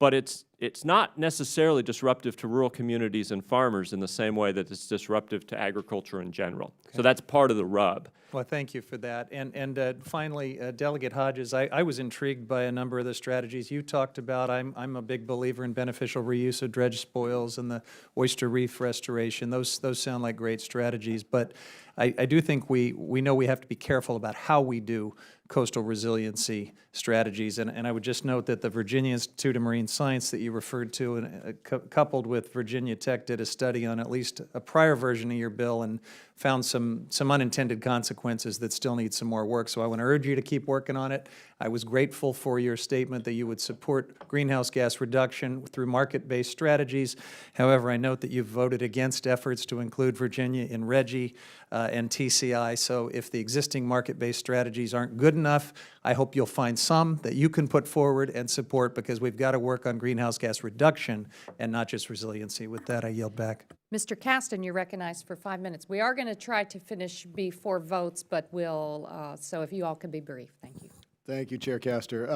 but it's not necessarily disruptive to rural communities and farmers in the same way that it's disruptive to agriculture in general. Okay. So that's part of the rub. Well, thank you for that. And finally, Delegate Hodges, I was intrigued by a number of the strategies you talked about. I'm a big believer in beneficial reuse of dredge spoils and the oyster reef restoration. Those sound like great strategies, but I do think we know we have to be careful about how we do coastal resiliency strategies. And I would just note that the Virginia Institute of Marine Science that you referred to, and coupled with Virginia Tech, did a study on at least a prior version of your bill and found some unintended consequences that still need some more work. So I want to urge you to keep working on it. I was grateful for your statement that you would support greenhouse gas reduction through market-based strategies. However, I note that you've voted against efforts to include Virginia in RGGI and TCI. So if the existing market-based strategies aren't good enough, I hope you'll find some that you can put forward and support, because we've got to work on greenhouse gas reduction and not just resiliency. With that, I yield back. Mr. Caston, you're recognized for 5 minutes. We are going to try to finish before votes, but we'll, so if you all can be brief. Thank you. Thank you, Chair Castor.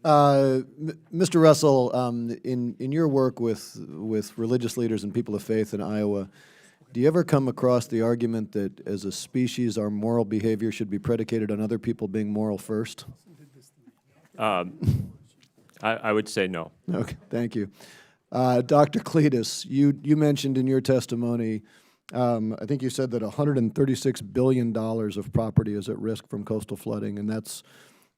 Mr. Russell, in your work with religious leaders and people of faith in Iowa, do you ever come across the argument that as a species our moral behavior should be predicated on other people being moral first? I would say no. Okay, thank you. Dr. Cletus, you mentioned in your testimony, I think you said that $136 billion of property is at risk from coastal flooding, and that's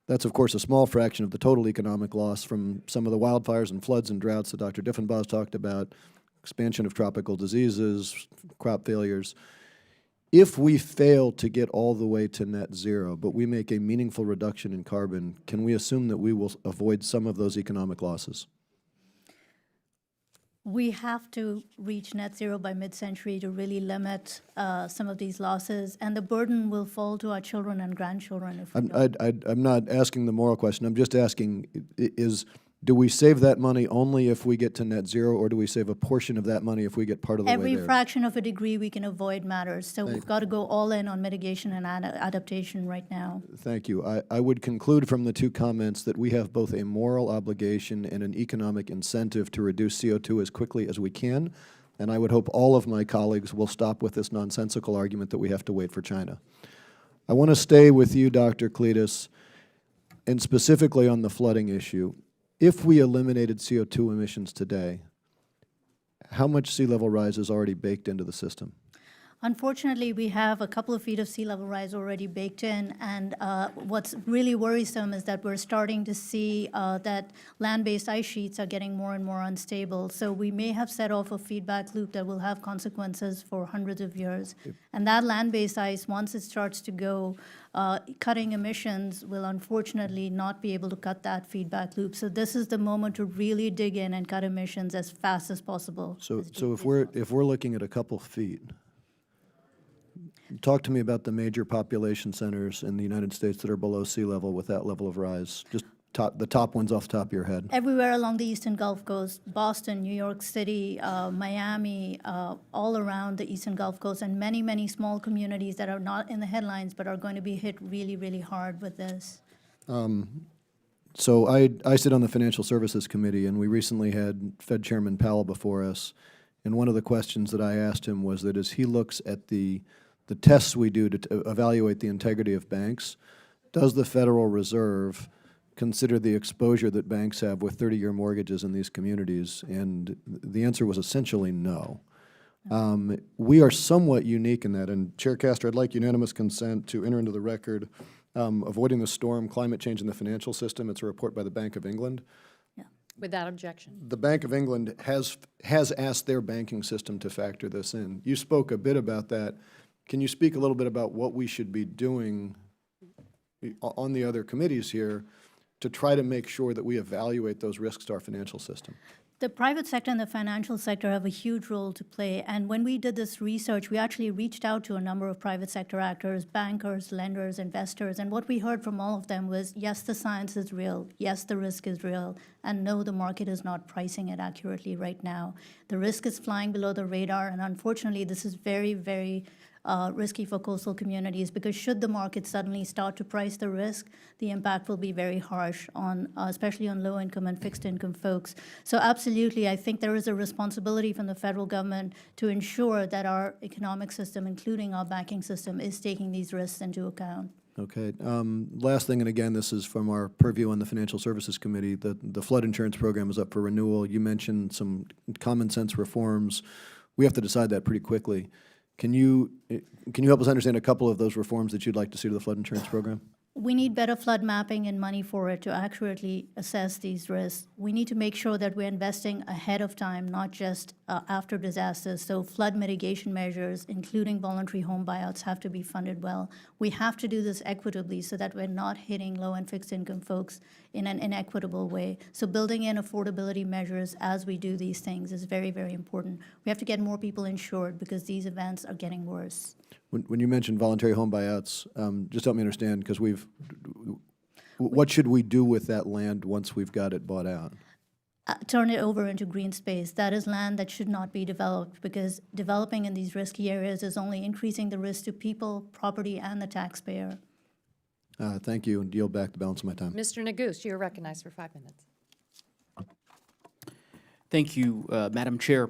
of course a small fraction of the total economic loss from some of the wildfires and floods and droughts that Dr. Diffenbaugh's talked about, expansion of tropical diseases, crop failures. If we fail to get all the way to net zero, but we make a meaningful reduction in carbon, can we assume that we will avoid some of those economic losses? We have to reach net zero by mid-century to really limit some of these losses, and the burden will fall to our children and grandchildren if we don't. I'm not asking the moral question. I'm just asking, do we save that money only if we get to net zero, or do we save a portion of that money if we get part of the way there? Every fraction of a degree we can avoid matters, so we've got to go all in on mitigation and adaptation right now. Thank you. I would conclude from the two comments that we have both a moral obligation and an economic incentive to reduce CO2 as quickly as we can, and I would hope all of my colleagues will stop with this nonsensical argument that we have to wait for China. I want to stay with you, Dr. Cletus, and specifically on the flooding issue. If we eliminated CO2 emissions today, how much sea level rise is already baked into the system? Unfortunately, we have a couple of feet of sea level rise already baked in, and what's really worrisome is that we're starting to see that land-based ice sheets are getting more and more unstable. So we may have set off a feedback loop that will have consequences for hundreds of years. And that land-based ice, once it starts to go, cutting emissions will unfortunately not be able to cut that feedback loop. So this is the moment to really dig in and cut emissions as fast as possible. So if we're looking at a couple feet, talk to me about the major population centers in the United States that are below sea level with that level of rise. Just the top ones off the top of your head. Everywhere along the eastern Gulf Coast, Boston, New York City, Miami, all around the eastern Gulf Coast, and many, many small communities that are not in the headlines but are going to be hit really, really hard with this. So I sit on the Financial Services Committee, and we recently had Fed Chairman Powell before us, and one of the questions that I asked him was that as he looks at the tests we do to evaluate the integrity of banks, does the Federal Reserve consider the exposure that banks have with 30-year mortgages in these communities? And the answer was essentially no. We are somewhat unique in that. And Chair Castor, I'd like unanimous consent to enter into the record Avoiding the Storm, Climate Change in the Financial System. It's a report by the Bank of England. Without objection. The Bank of England has asked their banking system to factor this in. You spoke a bit about that. Can you speak a little bit about what we should be doing on the other committees here to try to make sure that we evaluate those risks to our financial system? The private sector and the financial sector have a huge role to play. And when we did this research, we actually reached out to a number of private sector actors, bankers, lenders, investors. And what we heard from all of them was, yes, the science is real. Yes, the risk is real. And no, the market is not pricing it accurately right now. The risk is flying below the radar. And unfortunately, this is very, very risky for coastal communities, because should the market suddenly start to price the risk, the impact will be very harsh on, especially on low-income and fixed-income folks. So absolutely, I think there is a responsibility from the federal government to ensure that our economic system, including our banking system, is taking these risks into account. Okay. Last thing, and again, this is from our purview on the Financial Services Committee, the flood insurance program is up for renewal. You mentioned some common sense reforms. We have to decide that pretty quickly. Can you help us understand a couple of those reforms that you'd like to see to the flood insurance program? We need better flood mapping and money for it to accurately assess these risks. We need to make sure that we're investing ahead of time, not just after disasters. So flood mitigation measures, including voluntary home buyouts, have to be funded well. We have to do this equitably so that we're not hitting low and fixed income folks in an inequitable way. So building in affordability measures as we do these things is very, very important. We have to get more people insured because these events are getting worse. When you mentioned voluntary home buyouts, just help me understand, because what should we do with that land once we've got it bought out? Turn it over into green space. That is land that should not be developed, because developing in these risky areas is only increasing the risk to people, property, and the taxpayer. Thank you, and yield back the balance of my time. Mr. Nagus, you're recognized for 5 minutes. Thank you, Madam Chair.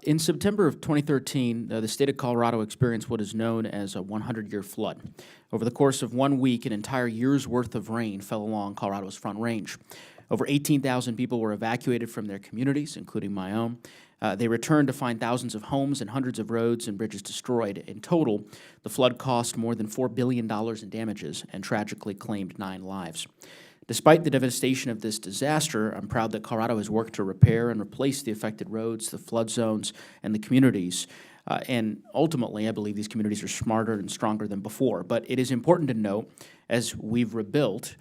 In September of 2013, the state of Colorado experienced what is known as a 100-year flood. Over the course of 1 week, an entire year's worth of rain fell along Colorado's Front Range. Over 18,000 people were evacuated from their communities, including my own. They returned to find thousands of homes and hundreds of roads and bridges destroyed. In total, the flood cost more than $4 billion in damages and tragically claimed 9 lives. Despite the devastation of this disaster, I'm proud that Colorado has worked to repair and replace the affected roads, the flood zones, and the communities. And ultimately, I believe these communities are smarter and stronger than before. But it is important to note, as we've rebuilt,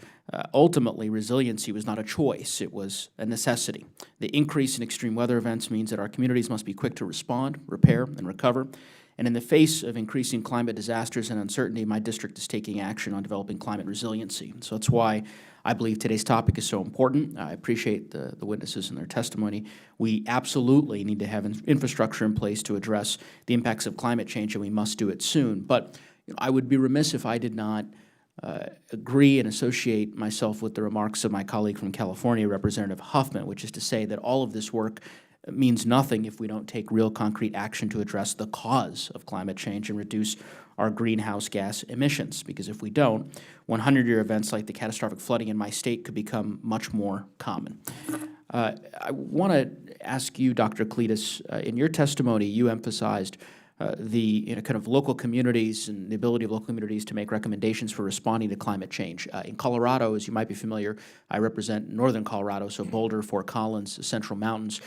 ultimately resiliency was not a choice, it was a necessity. The increase in extreme weather events means that our communities must be quick to respond, repair, and recover. And in the face of increasing climate disasters and uncertainty, my district is taking action on developing climate resiliency. So that's why I believe today's topic is so important. I appreciate the witnesses and their testimony. We absolutely need to have infrastructure in place to address the impacts of climate change, and we must do it soon. But I would be remiss if I did not agree and associate myself with the remarks of my colleague from California, Representative Huffman, which is to say that all of this work means nothing if we don't take real concrete action to address the cause of climate change and reduce our greenhouse gas emissions. Because if we don't, 100-year events like the catastrophic flooding in my state could become much more common. I want to ask you, Dr. Cletus, in your testimony, you emphasized the kind of local communities and the ability of local communities to make recommendations for responding to climate change. In Colorado, as you might be familiar, I represent northern Colorado, so Boulder, Fort Collins, the Central Mountains.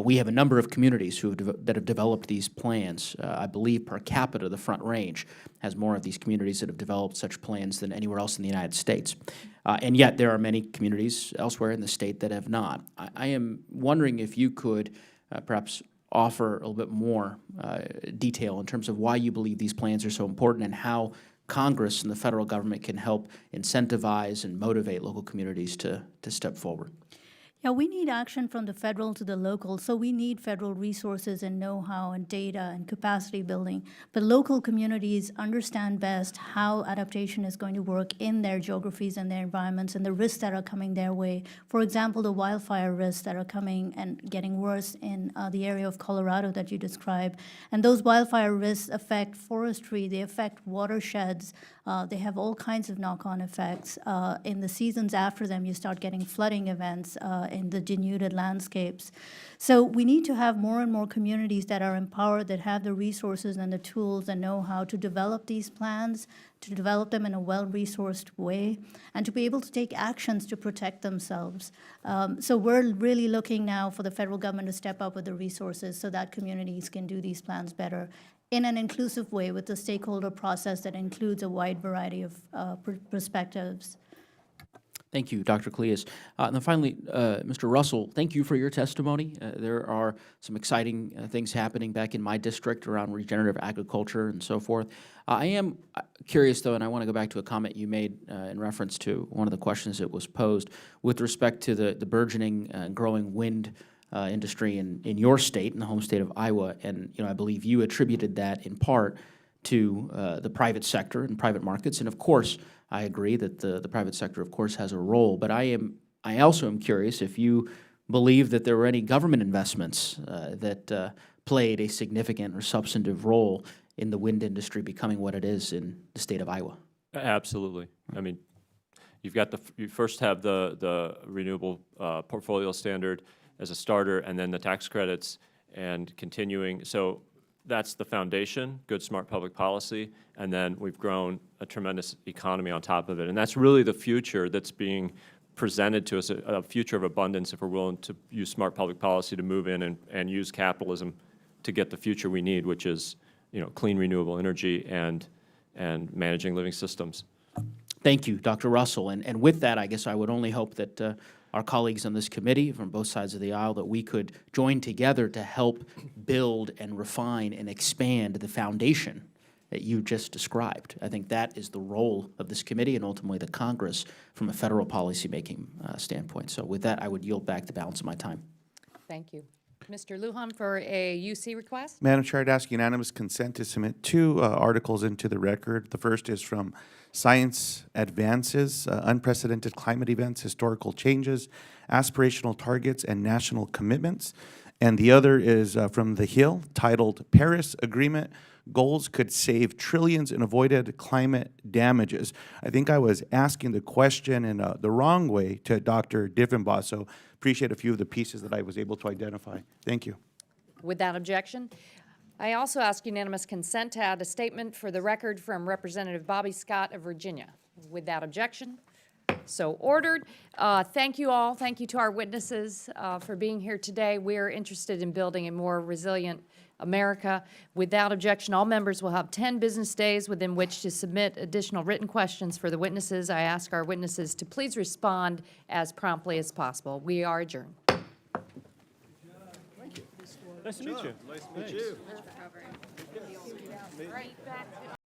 We have a number of communities that have developed these plans. I believe per capita, the Front Range has more of these communities that have developed such plans than anywhere else in the United States. And yet there are many communities elsewhere in the state that have not. I am wondering if you could perhaps offer a little bit more detail in terms of why you believe these plans are so important and how Congress and the federal government can help incentivize and motivate local communities to step forward. Yeah, we need action from the federal to the local, so we need federal resources and know-how and data and capacity building. But local communities understand best how adaptation is going to work in their geographies and their environments and the risks that are coming their way. For example, the wildfire risks that are coming and getting worse in the area of Colorado that you described. And those wildfire risks affect forestry, they affect watersheds, they have all kinds of knock-on effects. In the seasons after them, you start getting flooding events in the denuded landscapes. So we need to have more and more communities that are empowered, that have the resources and the tools and know-how to develop these plans, to develop them in a well-resourced way, and to be able to take actions to protect themselves. So we're really looking now for the federal government to step up with the resources so that communities can do these plans better in an inclusive way with a stakeholder process that includes a wide variety of perspectives. Thank you, Dr. Cletus. And then finally, Mr. Russell, thank you for your testimony. There are some exciting things happening back in my district around regenerative agriculture and so forth. I am curious, though, and I want to go back to a comment you made in reference to one of the questions that was posed with respect to the burgeoning and growing wind industry in your state, in the home state of Iowa. And I believe you attributed that in part to the private sector and private markets. And of course, I agree that the private sector, of course, has a role. But I also am curious if you believe that there were any government investments that played a significant or substantive role in the wind industry becoming what it is in the state of Iowa. Absolutely. I mean, you first have the renewable portfolio standard as a starter, and then the tax credits and continuing. So that's the foundation, good, smart public policy, and then we've grown a tremendous economy on top of it. And that's really the future that's being presented to us, a future of abundance if we're willing to use smart public policy to move in and use capitalism to get the future we need, which is clean renewable energy and managing living systems. Thank you, Dr. Russell. And with that, I guess I would only hope that our colleagues on this committee from both sides of the aisle, that we could join together to help build and refine and expand the foundation that you just described. I think that is the role of this committee and ultimately the Congress from a federal policymaking standpoint. So with that, I would yield back the balance of my time. Thank you. Mr. Lujan for a UC request. Madam Chair, I'd ask unanimous consent to submit two articles into the record. The first is from Science Advances, Unprecedented Climate Events, Historical Changes, Aspirational Targets, and National Commitments. And the other is from The Hill, titled Paris Agreement, Goals Could Save Trillions in Avoided Climate Damages. I think I was asking the question in the wrong way to Dr. Diffenbaugh, so appreciate a few of the pieces that I was able to identify. Thank you. Without objection. I also ask unanimous consent to add a statement for the record from Representative Bobby Scott of Virginia. Without objection. So ordered. Thank you all. Thank you to our witnesses for being here today. We are interested in building a more resilient America. Without objection, all members will have 10 business days within which to submit additional written questions for the witnesses. I ask our witnesses to please respond as promptly as possible. We are adjourned. Nice to meet you. Right back to